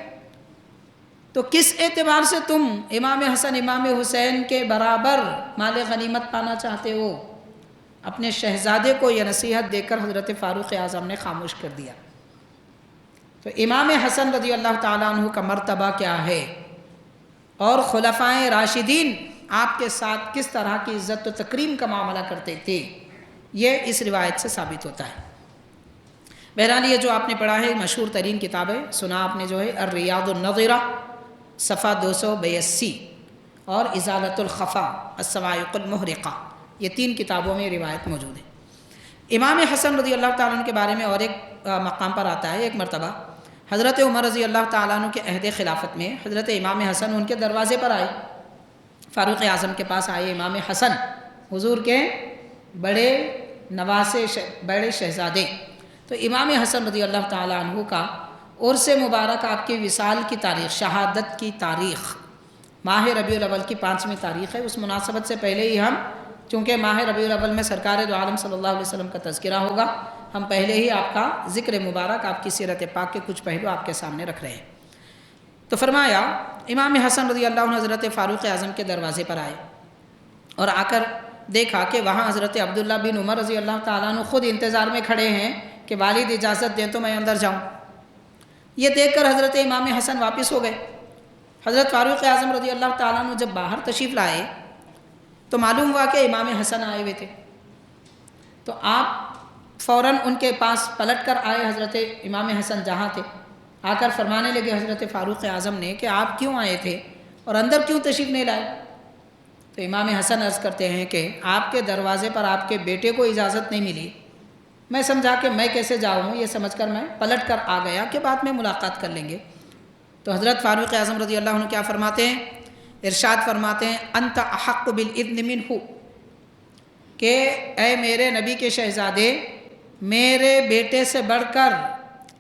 تو کس اعتبار سے تم امام حسن امام حسین کے برابر مال غنیمت پانا چاہتے ہو؟ اپنے شہزادے کو یہ نصیحت دے کر حضرت فاروق اعظم نے خاموش کر دیا۔ تو امام حسن رضی اللہ تعالیٰ عنہ کا مرتبہ کیا ہے اور خلفائے راشدین آپ کے ساتھ کس طرح کی عزت و تکریم کا معاملہ کرتے تھے، یہ اس روایت سے ثابت ہوتا ہے۔ بہرحال یہ جو آپ نے پڑھا ہے مشہور ترین کتاب ہے، سنا آپ نے جو ہے الریاض النظرہ صفحہ 282 اور ازالۃ الخفا الصواعق المحرقہ، یہ 3 کتابوں میں روایت موجود ہے۔ امام حسن رضی اللہ تعالیٰ عنہ کے بارے میں اور ایک مقام پر آتا ہے، ایک مرتبہ حضرت عمر رضی اللہ تعالیٰ عنہ کے عہد خلافت میں حضرت امام حسن ان کے دروازے پر آئے، فاروق اعظم کے پاس آئے امام حسن، حضور کے بڑے نواسے بڑے شہزادے۔ تو امام حسن رضی اللہ تعالیٰ عنہ کا عرس مبارک، آپ کی وصال کی تاریخ، شہادت کی تاریخ ماہ ربیع الاول کی 5ویں تاریخ ہے۔ اس مناسبت سے پہلے ہی ہم، چونکہ ماہ ربیع الاول میں سرکار دو عالم صلی اللہ علیہ وسلم کا تذکرہ ہوگا، ہم پہلے ہی آپ کا ذکر مبارک، آپ کی سیرت پاک کے کچھ پہلو آپ کے سامنے رکھ رہے ہیں۔ تو فرمایا امام حسن رضی اللہ عنہ حضرت فاروق اعظم کے دروازے پر آئے اور آ کر دیکھا کہ وہاں حضرت عبداللہ بن عمر رضی اللہ تعالیٰ عنہ خود انتظار میں کھڑے ہیں کہ والد اجازت دیں تو میں اندر جاؤں۔ یہ دیکھ کر حضرت امام حسن واپس ہو گئے۔ حضرت فاروق اعظم رضی اللہ تعالیٰ عنہ جب باہر تشریف لائے تو معلوم ہوا کہ امام حسن آئے ہوئے تھے، تو آپ فوراً ان کے پاس پلٹ کر آئے، حضرت امام حسن جہاں تھے آ کر فرمانے لگے حضرت فاروق اعظم نے کہ آپ کیوں آئے تھے اور اندر کیوں تشریف نہیں لائے؟ تو امام حسن عرض کرتے ہیں کہ آپ کے دروازے پر آپ کے بیٹے کو اجازت نہیں ملی، میں سمجھا کہ میں کیسے جاؤں، یہ سمجھ کر میں پلٹ کر آ گیا کہ بعد میں ملاقات کر لیں گے۔ تو حضرت فاروق اعظم رضی اللہ عنہ کیا فرماتے ہیں؟ ارشاد فرماتے ہیں انت احق بالاذن منہ، کہ اے میرے نبی کے شہزادے، میرے بیٹے سے بڑھ کر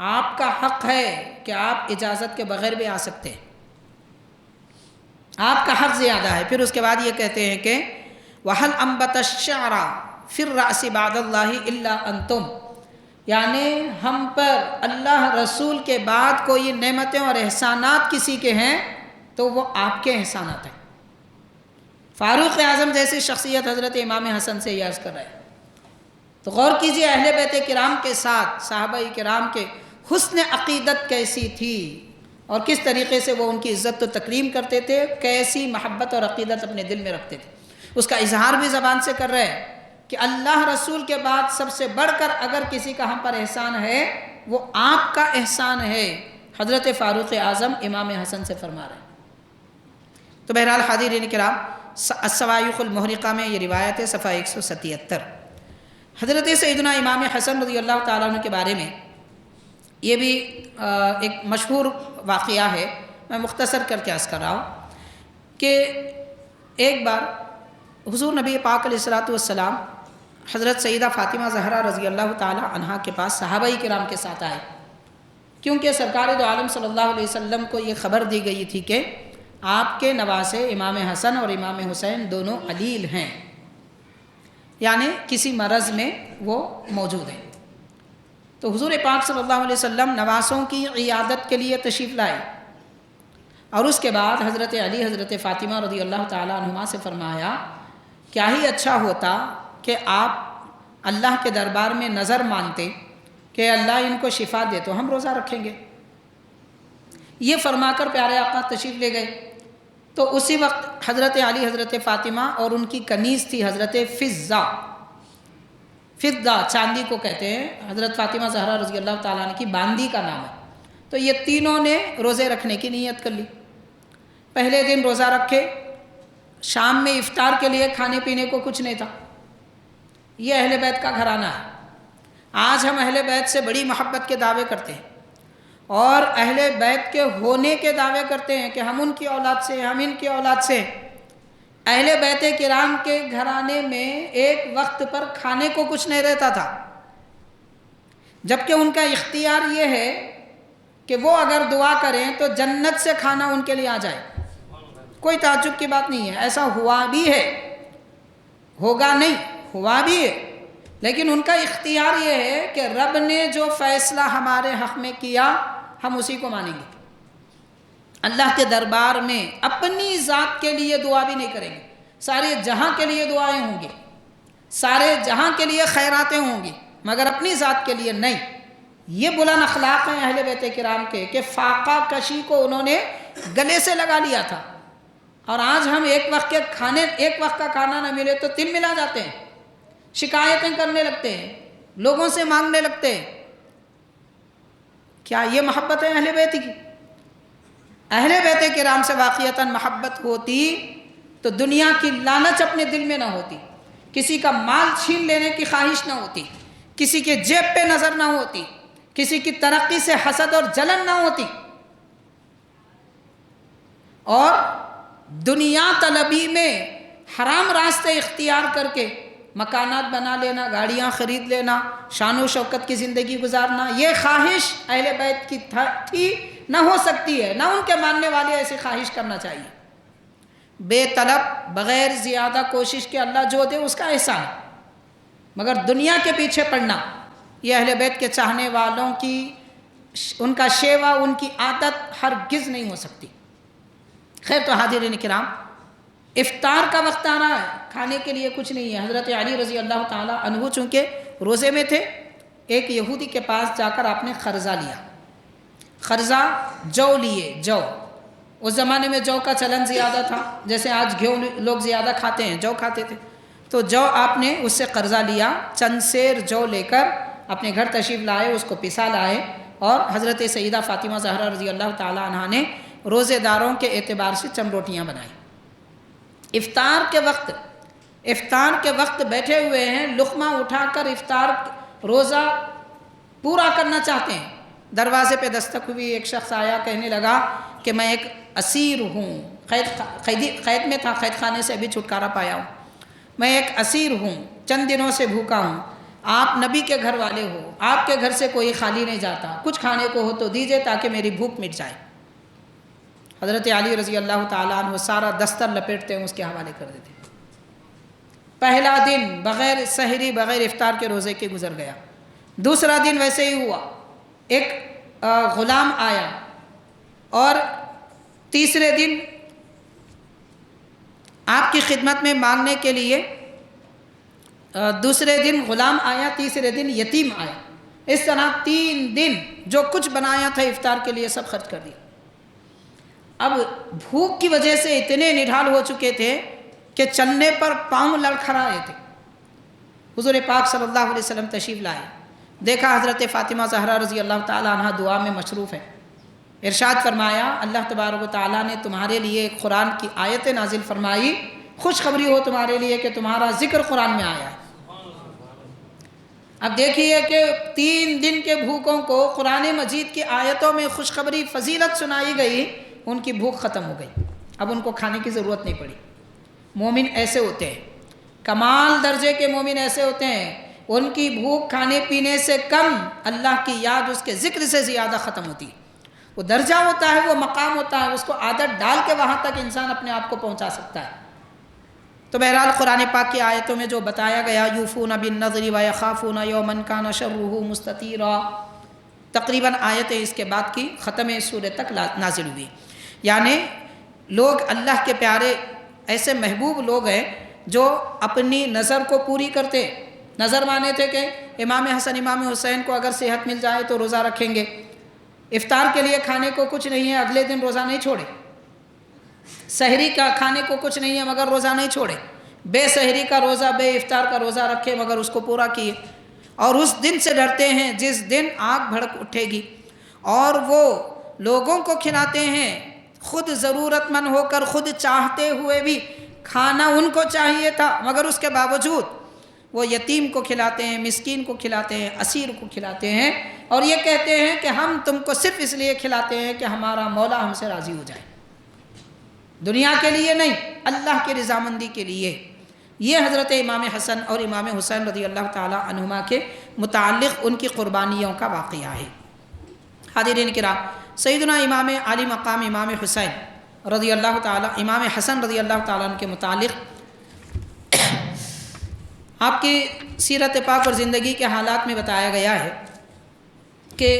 آپ کا حق ہے کہ آپ اجازت کے بغیر بھی آ سکتے ہیں، آپ کا حق زیادہ ہے۔ پھر اس کے بعد یہ کہتے ہیں کہ وَهَلْ أَنبَتَ الشَّعْرَ فِي الرَّأْسِ بَعْدَ اللَّهِ إِلَّا أَنْتُمْ، یعنی ہم پر اللہ رسول کے بعد کوئی نعمتیں اور احسانات کسی کے ہیں تو وہ آپ کے احسانات ہیں۔ فاروق اعظم جیسی شخصیت حضرت امام حسن سے یہ عرض کر رہے ہیں۔ تو غور کیجئے اہل بیت کرام کے ساتھ صحابہ کرام کے حسن عقیدت کیسی تھی اور کس طریقے سے وہ ان کی عزت و تکریم کرتے تھے، کیسی محبت اور عقیدت اپنے دل میں رکھتے تھے۔ اس کا اظہار بھی زبان سے کر رہے ہیں کہ اللہ رسول کے بعد سب سے بڑھ کر اگر کسی کا ہم پر احسان ہے وہ آپ کا احسان ہے، حضرت فاروق اعظم امام حسن سے فرما رہے ہیں۔ تو بہرحال حاضرین کرام، الصواعق المحرقہ میں یہ روایت ہے صفحہ 177۔ حضرت سیدنا امام حسن رضی اللہ تعالیٰ عنہ کے بارے میں یہ بھی ایک مشہور واقعہ ہے، میں مختصر کر کے عرض کر رہا ہوں کہ ایک بار حضور نبی پاک علیہ الصلوۃ والسلام حضرت سیدہ فاطمہ زہرا رضی اللہ تعالیٰ عنہا کے پاس صحابہ کرام کے ساتھ آئے، کیونکہ سرکار دو عالم صلی اللہ علیہ وسلم کو یہ خبر دی گئی تھی کہ آپ کے نواسے امام حسن اور امام حسین دونوں علیل ہیں، یعنی کسی مرض میں وہ موجود ہیں۔ تو حضور پاک صلی اللہ علیہ وسلم نواسوں کی عیادت کے لیے تشریف لائے اور اس کے بعد حضرت علی حضرت فاطمہ رضی اللہ تعالیٰ عنہما سے فرمایا کیا ہی اچھا ہوتا کہ آپ اللہ کے دربار میں نظر مانتے کہ اللہ ان کو شفا دے تو ہم روزہ رکھیں گے۔ یہ فرما کر پیارے آقا تشریف لے گئے۔ تو اسی وقت حضرت علی حضرت فاطمہ اور ان کی کنیز تھی حضرت فضہ چاندی کو کہتے ہیں، حضرت فاطمہ زہرا رضی اللہ تعالیٰ عنہ کی باندی کا نام ہے۔ تو یہ تینوں نے روزے رکھنے کی نیت کر لی۔ پہلے دن روزہ رکھے، شام میں افطار کے لیے کھانے پینے کو کچھ نہیں تھا۔ یہ اہل بیت کا گھرانہ ہے۔ آج ہم اہل بیت سے بڑی محبت کے دعوے کرتے ہیں اور اہل بیت کے ہونے کے دعوے کرتے ہیں کہ ہم ان کی اولاد سے ہیں، ہم ان کی اولاد سے ہیں۔ اہل بیت کرام کے گھرانے میں ایک وقت پر کھانے کو کچھ نہیں رہتا تھا، جبکہ ان کا اختیار یہ ہے کہ وہ اگر دعا کریں تو جنت سے کھانا ان کے لیے آ جائے، کوئی تعجب کی بات نہیں ہے۔ ایسا ہوا بھی ہے، ہوگا نہیں، ہوا بھی ہے، لیکن ان کا اختیار یہ ہے کہ رب نے جو فیصلہ ہمارے حق میں کیا ہم اسی کو مانیں گے۔ اللہ کے دربار میں اپنی ذات کے لیے دعا بھی نہیں کریں گے، سارے جہاں کے لیے دعائیں ہوں گی، سارے جہاں کے لیے خیراتیں ہوں گی، مگر اپنی ذات کے لیے نہیں۔ یہ بلند اخلاق ہیں اہل بیت کرام کے کہ فاقہ کشی کو انہوں نے گلے سے لگا لیا تھا، اور آج ہم ایک وقت کا کھانا نہ ملے تو تل ملا جاتے ہیں، شکایتیں کرنے لگتے ہیں، لوگوں سے مانگنے لگتے ہیں۔ کیا یہ محبت ہے اہل بیت کی؟ اہل بیت کرام سے واقعتاً محبت ہوتی تو دنیا کی لالچ اپنے دل میں نہ ہوتی، کسی کا مال چھین لینے کی خواہش نہ ہوتی، کسی کے جیب پہ نظر نہ ہوتی، کسی کی ترقی سے حسد اور جلن نہ ہوتی، اور دنیا طلبی میں حرام راستے اختیار کر کے مکانات بنا لینا، گاڑیاں خرید لینا، شان و شوکت کی زندگی گزارنا، یہ خواہش اہل بیت کی تھی، نہ ہو سکتی ہے، نہ ان کے ماننے والے ایسی خواہش کرنا چاہیے۔ بے طلب بغیر زیادہ کوشش کے اللہ جو دے اس کا احسان، مگر دنیا کے پیچھے پڑنا یہ اہل بیت کے چاہنے والوں کی ان کا شیوا، ان کی عادت ہرگز نہیں ہو سکتی۔ خیر تو حاضرین کرام، افطار کا وقت آ رہا ہے، کھانے کے لیے کچھ نہیں ہے۔ حضرت علی رضی اللہ تعالیٰ عنہ چونکہ روزے میں تھے، ایک یہودی کے پاس جا کر آپ نے قرضہ لیا، قرضہ جو لیے، جو اس زمانے میں جو کا چلن زیادہ تھا، جیسے آج گھیو لوگ زیادہ کھاتے ہیں، جو کھاتے تھے، تو جو آپ نے اس سے قرضہ لیا، چند سیر جو لے کر اپنے گھر تشریف لائے، اس کو پسا لائے، اور حضرت سیدہ فاطمہ زہرا رضی اللہ تعالیٰ عنہا نے روزے داروں کے اعتبار سے چند روٹیاں بنائیں۔ افطار کے وقت بیٹھے ہوئے ہیں، لقمہ اٹھا کر روزہ پورا کرنا چاہتے ہیں، دروازے پہ دستک ہوئی، ایک شخص آیا، کہنے لگا کہ میں ایک اسیر ہوں، قید میں تھا، قید خانے سے ابھی چھٹکارا پایا ہوں، میں ایک اسیر ہوں، چند دنوں سے بھوکا ہوں، آپ نبی کے گھر والے ہو، آپ کے گھر سے کوئی خالی نہیں جاتا، کچھ کھانے کو ہو تو دیجئے تاکہ میری بھوک مٹ جائے۔ حضرت علی رضی اللہ تعالیٰ عنہ سارا دستر لپیٹتے ہیں، اس کے حوالے کر دیتے ہیں۔ پہلا دن بغیر سحری، بغیر افطار کے روزے کے گزر گیا۔ دوسرا دن ویسے ہی ہوا، ایک غلام آیا، اور تیسرے دن آپ کی خدمت میں مانگنے کے لیے، دوسرے دن غلام آیا، تیسرے دن یتیم آیا، اس طرح 3 دن جو کچھ بنایا تھا افطار کے لیے سب خرچ کر دیا۔ اب بھوک کی وجہ سے اتنے نڈھال ہو چکے تھے کہ چلنے پر پاؤں لڑکھڑا رہے تھے۔ حضور پاک صلی اللہ علیہ وسلم تشریف لائے، دیکھا حضرت فاطمہ زہرا رضی اللہ تعالیٰ عنہ دعا میں مصروف ہے، ارشاد فرمایا اللہ تبارک و تعالیٰ نے تمہارے لیے ایک قرآن کی آیت نازل فرمائی، خوشخبری ہو تمہارے لیے کہ تمہارا ذکر قرآن میں آیا ہے۔ اب دیکھیے کہ 3 دن کے بھوکوں کو قرآن مجید کی آیتوں میں خوشخبری، فضیلت سنائی گئی، ان کی بھوک ختم ہو گئی، اب ان کو کھانے کی ضرورت نہیں پڑی۔ مومن ایسے ہوتے ہیں، کمال درجے کے مومن ایسے ہوتے ہیں، ان کی بھوک کھانے پینے سے کم، اللہ کی یاد اس کے ذکر سے زیادہ ختم ہوتی ہے۔ وہ درجہ ہوتا ہے، وہ مقام ہوتا ہے، اس کو عادت ڈال کے وہاں تک انسان اپنے آپ کو پہنچا سکتا ہے۔ تو بہرحال قرآن پاک کی آیتوں میں جو بتایا گیا، یوفون بالنذر ویخافون یوما کان شرہ مستطیرا، تقریباً آیتیں اس کے بعد کی ختم سورہ تک نازل ہوئی۔ یعنی لوگ اللہ کے پیارے ایسے محبوب لوگ ہیں جو اپنی نظر کو پوری کرتے، نظر مانے تھے کہ امام حسن امام حسین کو اگر صحت مل جائے تو روزہ رکھیں گے، افطار کے لیے کھانے کو کچھ نہیں ہے، اگلے دن روزہ نہیں چھوڑے، سحری کا کھانے کو کچھ نہیں ہے مگر روزہ نہیں چھوڑے، بے سحری کا روزہ، بے افطار کا روزہ رکھے مگر اس کو پورا کیے، اور اس دن سے ڈرتے ہیں جس دن آگ بھڑک اٹھے گی، اور وہ لوگوں کو کھلاتے ہیں، خود ضرورت مند ہو کر، خود چاہتے ہوئے بھی کھانا ان کو چاہیے تھا مگر اس کے باوجود وہ یتیم کو کھلاتے ہیں، مسکین کو کھلاتے ہیں، اسیر کو کھلاتے ہیں، اور یہ کہتے ہیں کہ ہم تم کو صرف اس لیے کھلاتے ہیں کہ ہمارا مولا ہم سے راضی ہو جائے، دنیا کے لیے نہیں، اللہ کی رضامندی کے لیے۔ یہ حضرت امام حسن اور امام حسین رضی اللہ تعالی عنہما کے متعلق ان کی قربانیوں کا واقعہ ہے۔ حاضرین کرام، سیدنا امام عالی مقام امام حسین رضی اللہ تعالی، امام حسن رضی اللہ تعالیٰ عنہ کے متعلق آپ کی سیرت پاک اور زندگی کے حالات میں بتایا گیا ہے کہ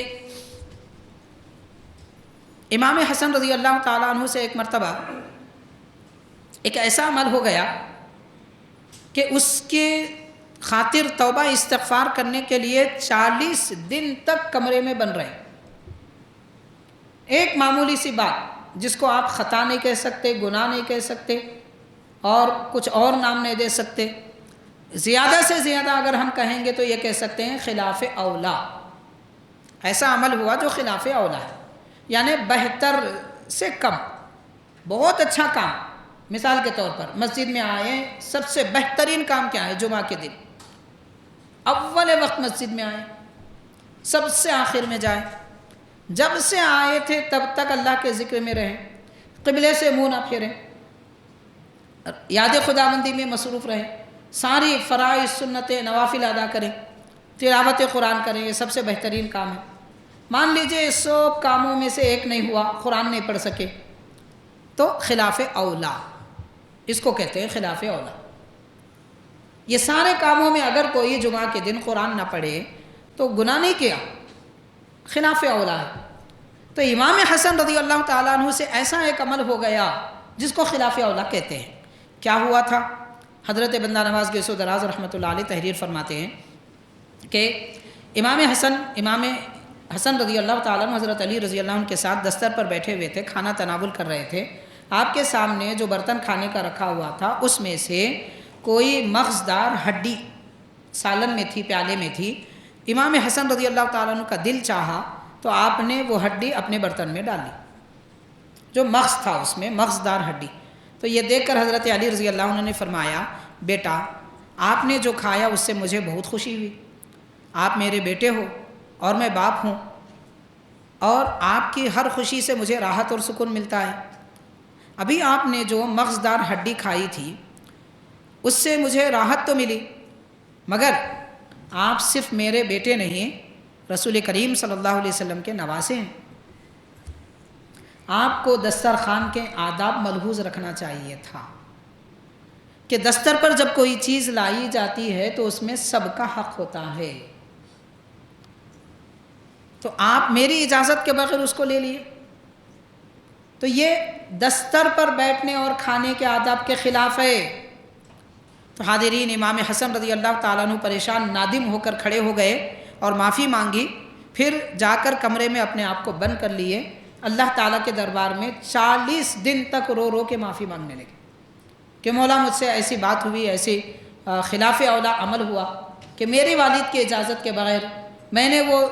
امام حسن رضی اللہ تعالیٰ عنہ سے ایک مرتبہ ایک ایسا عمل ہو گیا کہ اس کے خاطر توبہ استغفار کرنے کے لیے 40 دن تک کمرے میں بن رہے. ایک معمولی سی بات جس کو آپ خطا نہیں کہہ سکتے، گناہ نہیں کہہ سکتے اور کچھ اور نام نہیں دے سکتے، زیادہ سے زیادہ اگر ہم کہیں گے تو یہ کہہ سکتے ہیں خلاف اولا. ایسا عمل ہوا جو خلاف اولا ہے، یعنی بہتر سے کم. بہت اچھا کام، مثال کے طور پر مسجد میں آئے، سب سے بہترین کام کیا ہے؟ جمعہ کے دن اول وقت مسجد میں آئے، سب سے آخر میں جائیں. جب سے آئے تھے تب تک اللہ کے ذکر میں رہیں، قبلے سے منہ نہ پھیریں، یاد خداوندی میں مصروف رہیں، ساری فرائض سنتیں نوافل ادا کریں، تلاوت قرآن کریں. یہ سب سے بہترین کام ہے. مان لیجئے اس سب کاموں میں سے ایک نہیں ہوا، قرآن نہیں پڑھ سکے، تو خلاف اولا اس کو کہتے ہیں، خلاف اولا. یہ سارے کاموں میں اگر کوئی جمعہ کے دن قرآن نہ پڑھے تو گناہ نہیں کیا، خلاف اولا ہے. تو امام حسن رضی اللہ تعالیٰ عنہ سے ایسا ایک عمل ہو گیا جس کو خلاف اولا کہتے ہیں. کیا ہوا تھا؟ حضرت بندہ نواز گیس و دراز رحمۃ اللہ علیہ تحریر فرماتے ہیں کہ امام حسن رضی اللہ تعالیٰ عنہ حضرت علی رضی اللہ عنہ کے ساتھ دستر پر بیٹھے ہوئے تھے، کھانا تناول کر رہے تھے. آپ کے سامنے جو برتن کھانے کا رکھا ہوا تھا اس میں سے کوئی مغزدار ہڈی سالن میں تھی، پیالے میں تھی. امام حسن رضی اللہ تعالیٰ عنہ کا دل چاہا تو آپ نے وہ ہڈی اپنے برتن میں ڈالی، جو مغز تھا اس میں، مغزدار ہڈی. تو یہ دیکھ کر حضرت علی رضی اللہ عنہ نے فرمایا، بیٹا آپ نے جو کھایا اس سے مجھے بہت خوشی ہوئی. آپ میرے بیٹے ہو اور میں باپ ہوں، اور آپ کی ہر خوشی سے مجھے راحت اور سکون ملتا ہے. ابھی آپ نے جو مغزدار ہڈی کھائی تھی اس سے مجھے راحت تو ملی، مگر آپ صرف میرے بیٹے نہیں، رسول کریم صلی اللہ علیہ وسلم کے نواسے ہیں. آپ کو دسترخوان کے آداب ملحوظ رکھنا چاہیے تھا کہ دستر پر جب کوئی چیز لائی جاتی ہے تو اس میں سب کا حق ہوتا ہے. تو آپ میری اجازت کے بغیر اس کو لے لیے، تو یہ دستر پر بیٹھنے اور کھانے کے آداب کے خلاف ہے. تو حاضرین، امام حسن رضی اللہ تعالیٰ عنہ پریشان نادم ہو کر کھڑے ہو گئے اور معافی مانگی. پھر جا کر کمرے میں اپنے آپ کو بند کر لیے. اللہ تعالیٰ کے دربار میں 40 دن تک رو رو کے معافی مانگنے لگے کہ مولا مجھ سے ایسی بات ہوئی، ایسی خلاف اولا عمل ہوا کہ میری والد کی اجازت کے بغیر میں نے وہ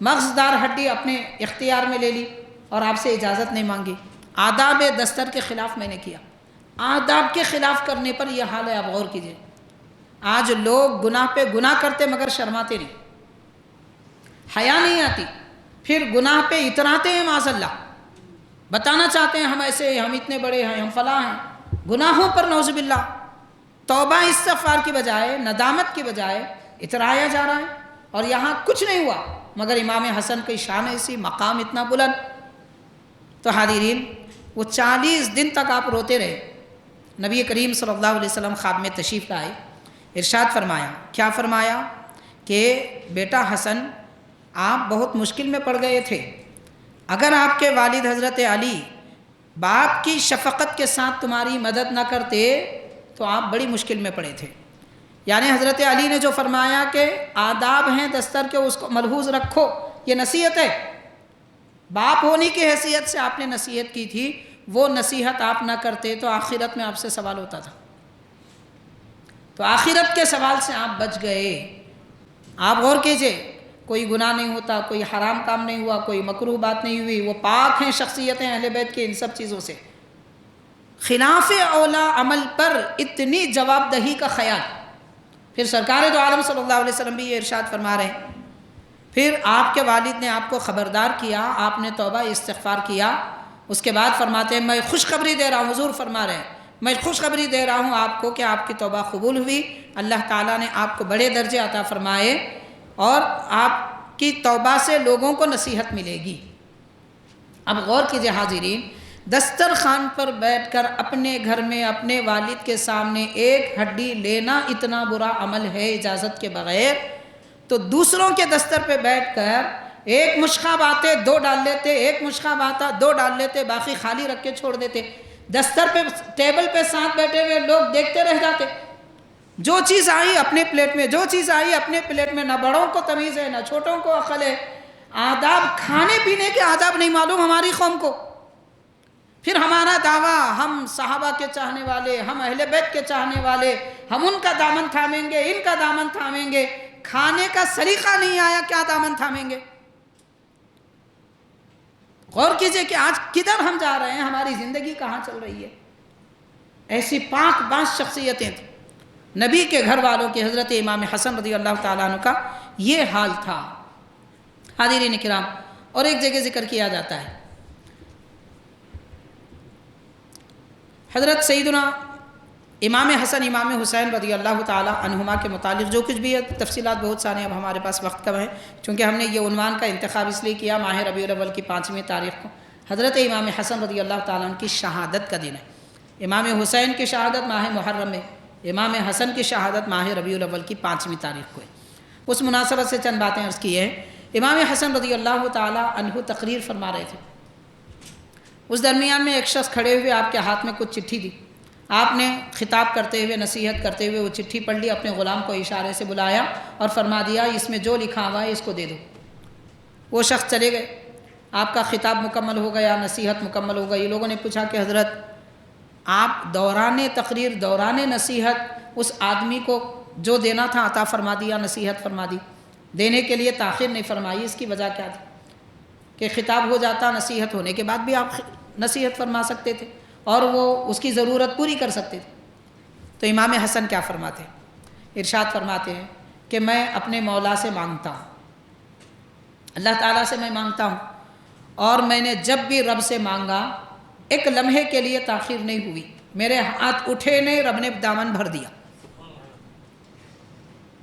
مغزدار ہڈی اپنے اختیار میں لے لی اور آپ سے اجازت نہیں مانگی. آداب دستر کے خلاف میں نے کیا. آداب کے خلاف کرنے پر یہ حال ہے. آپ غور کیجئے، آج لوگ گناہ پہ گناہ کرتے مگر شرماتے نہیں، حیا نہیں آتی، پھر گناہ پہ اتراتے ہیں معاذ اللہ، بتانا چاہتے ہیں ہم ایسے ہیں، ہم اتنے بڑے ہیں، ہم فلاں ہیں. گناہوں پر نعوذ باللہ توبہ استغفار کی بجائے، ندامت کی بجائے اترایا جا رہا ہے. اور یہاں کچھ نہیں ہوا مگر امام حسن کی شان ایسی، مقام اتنا بلند. تو حاضرین، وہ 40 دن تک آپ روتے رہے. نبی کریم صلی اللہ علیہ وسلم خواب میں تشریف لائے، ارشاد فرمایا. کیا فرمایا؟ کہ بیٹا حسن، آپ بہت مشکل میں پڑ گئے تھے. اگر آپ کے والد حضرت علی باپ کی شفقت کے ساتھ تمہاری مدد نہ کرتے تو آپ بڑی مشکل میں پڑے تھے. یعنی حضرت علی نے جو فرمایا کہ آداب ہیں دستر کے، اس کو ملحوظ رکھو، یہ نصیحت ہے. باپ ہونے کی حیثیت سے آپ نے نصیحت کی تھی، وہ نصیحت آپ نہ کرتے تو آخرت میں آپ سے سوال ہوتا تھا. تو آخرت کے سوال سے آپ بچ گئے. آپ غور کیجئے، کوئی گناہ نہیں ہوتا، کوئی حرام کام نہیں ہوا، کوئی مکروہ بات نہیں ہوئی. وہ پاک ہیں شخصیتیں اہل بیت کی ان سب چیزوں سے. خلاف اولا عمل پر اتنی جواب دہی کا خیال. پھر سرکار دو عالم صلی اللہ علیہ وسلم بھی یہ ارشاد فرما رہے ہیں. پھر آپ کے والد نے آپ کو خبردار کیا، آپ نے توبہ استغفار کیا. اس کے بعد فرماتے ہیں میں خوشخبری دے رہا ہوں، حضور فرما رہے ہیں میں خوشخبری دے رہا ہوں آپ کو کہ آپ کی توبہ قبول ہوئی. اللہ تعالیٰ نے آپ کو بڑے درجے عطا فرمائے اور آپ کی توبہ سے لوگوں کو نصیحت ملے گی. اب غور کیجئے حاضرین، دسترخوان پر بیٹھ کر اپنے گھر میں اپنے والد کے سامنے ایک ہڈی لینا اتنا برا عمل ہے اجازت کے بغیر، تو دوسروں کے دستر پہ بیٹھ کر ایک مشقاب آتے 2 ڈال لیتے، ایک مشقاب آتا 2 ڈال لیتے، باقی خالی رکھ کے چھوڑ دیتے۔ دستر پہ ٹیبل پہ ساتھ بیٹھے ہوئے لوگ دیکھتے رہ جاتے، جو چیز آئی اپنے پلیٹ میں، جو چیز آئی اپنے پلیٹ میں، نہ بڑوں کو تمیز ہے نہ چھوٹوں کو عقل ہے۔ آداب، کھانے پینے کے آداب نہیں معلوم ہماری قوم کو۔ پھر ہمارا دعویٰ ہم صحابہ کے چاہنے والے، ہم اہل بیت کے چاہنے والے، ہم ان کا دامن تھامیں گے، ان کا دامن تھامیں گے۔ کھانے کا سلیقہ نہیں آیا، کیا دامن تھامیں گے؟ غور کیجئے کہ آج کدھر ہم جا رہے ہیں، ہماری زندگی کہاں چل رہی ہے۔ ایسی پاک باز شخصیتیں تھیں نبی کے گھر والوں کے۔ حضرت امام حسن رضی اللہ تعالیٰ عنہ کا یہ حال تھا۔ حاضرین کرام، اور ایک جگہ ذکر کیا جاتا ہے، حضرت سیدنا امام حسن امام حسین رضی اللہ تعالیٰ عنہما کے متعلق جو کچھ بھی ہے، تفصیلات بہت سارے، اب ہمارے پاس وقت کم ہے، چونکہ ہم نے یہ عنوان کا انتخاب اس لیے کیا، ماہ ربیع الاول کی 5ویں تاریخ کو حضرت امام حسن رضی اللہ تعالیٰ عنہ کی شہادت کا دن ہے۔ امام حسین کی شہادت ماہ محرم میں، امام حسن کی شہادت ماہ ربیع الاول کی 5ویں تاریخ کو ہے۔ اس مناسبت سے چند باتیں عرض کی ہیں۔ امام حسن رضی اللہ تعالیٰ عنہ تقریر فرما رہے تھے، اس درمیان میں ایک شخص کھڑے ہوئے آپ کے ہاتھ میں کچھ چٹھی دی، آپ نے خطاب کرتے ہوئے، نصیحت کرتے ہوئے وہ چٹھی پڑھ لی، اپنے غلام کو اشارے سے بلایا اور فرما دیا اس میں جو لکھا ہوا ہے اس کو دے دو۔ وہ شخص چلے گئے، آپ کا خطاب مکمل ہو گیا، نصیحت مکمل ہو گئی۔ لوگوں نے پوچھا کہ حضرت آپ دوران تقریر، دوران نصیحت اس آدمی کو جو دینا تھا عطا فرما دیا، نصیحت فرما دی، دینے کے لیے تاخیر نہیں فرمائی، اس کی وجہ کیا تھی؟ کہ خطاب ہو جاتا، نصیحت ہونے کے بعد بھی آپ نصیحت فرما سکتے تھے اور وہ اس کی ضرورت پوری کر سکتے تھے۔ تو امام حسن کیا فرماتے ہیں؟ ارشاد فرماتے ہیں کہ میں اپنے مولا سے مانگتا ہوں، اللہ تعالیٰ سے میں مانگتا ہوں، اور میں نے جب بھی رب سے مانگا ایک لمحے کے لیے تاخیر نہیں ہوئی، میرے ہاتھ اٹھے نہیں، رب نے دامن بھر دیا۔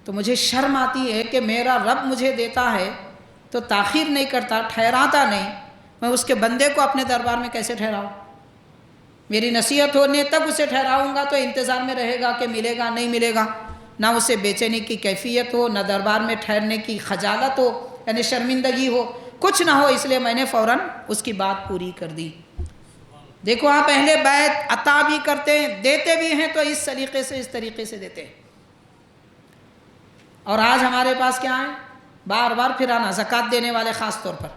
تو مجھے شرم آتی ہے کہ میرا رب مجھے دیتا ہے تو تاخیر نہیں کرتا، ٹھہراتا نہیں، میں اس کے بندے کو اپنے دربار میں کیسے ٹھہراؤں؟ میری نصیحت ہونے تک اسے ٹھہراؤں گا تو انتظار میں رہے گا کہ ملے گا نہیں ملے گا، نہ اسے بیچنے کی کیفیت ہو، نہ دربار میں ٹھہرنے کی خجالت ہو، یعنی شرمندگی ہو، کچھ نہ ہو، اس لیے میں نے فوراً اس کی بات پوری کر دی۔ دیکھو آپ اہل بیت عطا بھی کرتے ہیں، دیتے بھی ہیں تو اس سلیقے سے، اس طریقے سے دیتے ہیں۔ اور آج ہمارے پاس کیا ہے؟ بار بار پھر آنا، زکوٰۃ دینے والے خاص طور پر،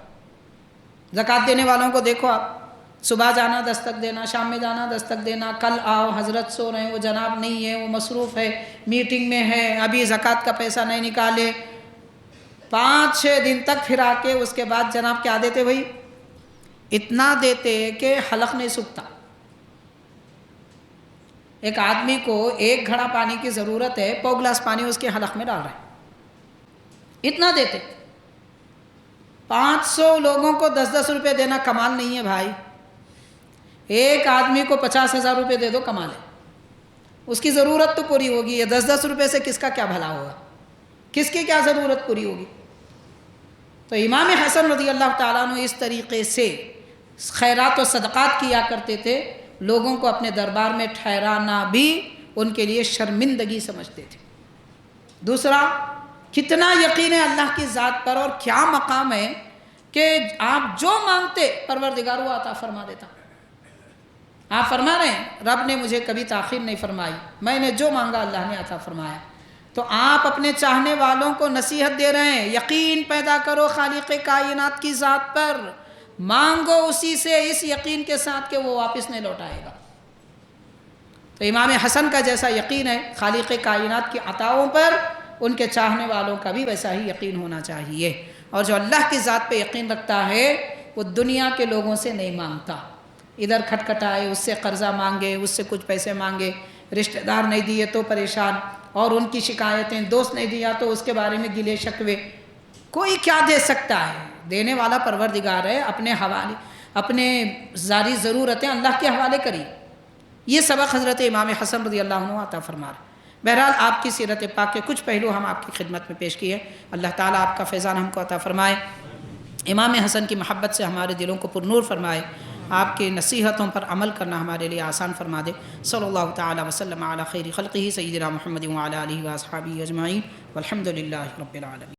زکوٰۃ دینے والوں کو دیکھو آپ، صبح جانا دستک دینا، شام میں جانا دستک دینا، کل آؤ حضرت سو رہے ہیں، وہ جناب نہیں ہے، وہ مصروف ہے، میٹنگ میں ہے، ابھی زکوٰۃ کا پیسہ نہیں نکالے، 5-6 دن تک پھر آ کے اس کے بعد جناب کیا دیتے بھائی؟ اتنا دیتے کہ حلق نہیں سکتا۔ ایک آدمی کو 1 گھڑا پانی کی ضرورت ہے، پو گلاس پانی اس کے حلق میں ڈال رہے ہیں، اتنا دیتے۔ 500 لوگوں کو 10-10 روپے دینا کمال نہیں ہے بھائی، ایک آدمی کو 50,000 روپے دے دو کمال ہے، اس کی ضرورت تو پوری ہوگی۔ یہ 10-10 روپے سے کس کا کیا بھلا ہوگا، کس کی کیا ضرورت پوری ہوگی؟ تو امام حسن رضی اللہ تعالیٰ عنہ اس طریقے سے خیرات و صدقات کیا کرتے تھے، لوگوں کو اپنے دربار میں ٹھہرانا بھی ان کے لیے شرمندگی سمجھتے تھے۔ دوسرا، کتنا یقین ہے اللہ کی ذات پر اور کیا مقام ہے کہ آپ جو مانگتے پروردگار وہ عطا فرما دیتا۔ آپ فرما رہے ہیں رب نے مجھے کبھی تاخیر نہیں فرمائی، میں نے جو مانگا اللہ نے عطا فرمایا۔ تو آپ اپنے چاہنے والوں کو نصیحت دے رہے ہیں، یقین پیدا کرو خالق کائنات کی ذات پر، مانگو اسی سے اس یقین کے ساتھ کہ وہ واپس نہیں لوٹائے گا۔ تو امام حسن کا جیسا یقین ہے خالق کائنات کی عطاؤں پر، ان کے چاہنے والوں کا بھی ویسا ہی یقین ہونا چاہیے۔ اور جو اللہ کی ذات پہ یقین رکھتا ہے وہ دنیا کے لوگوں سے نہیں مانگتا، ادھر کھٹکھٹائے، اس سے قرضہ مانگے، اس سے کچھ پیسے مانگے، رشتہ دار نہیں دیے تو پریشان، اور ان کی شکایتیں، دوست نہیں دیا تو اس کے بارے میں گلے شکوے۔ کوئی کیا دے سکتا ہے؟ دینے والا پروردگار ہے، اپنے حوالے، اپنے ذاتی ضرورتیں اللہ کے حوالے کری۔ یہ سبق حضرت امام حسن رضی اللہ عنہ عطا فرما رہے۔ بہرحال آپ کی سیرت پاک کے کچھ پہلو ہم آپ کی خدمت میں پیش کیے، اللہ تعالیٰ آپ کا فیضان ہم کو عطا فرمائے، امام حسن کی محبت سے ہمارے دلوں کو پرنور فرمائے، آپ کی نصیحتوں پر عمل کرنا ہمارے لیے آسان فرما دے۔ صلی اللہ تعالیٰ وسلم علی خیر خلقہ سیدنا محمد وعلی آلہ واصحابہ اجمعین والحمد للہ رب العالمین۔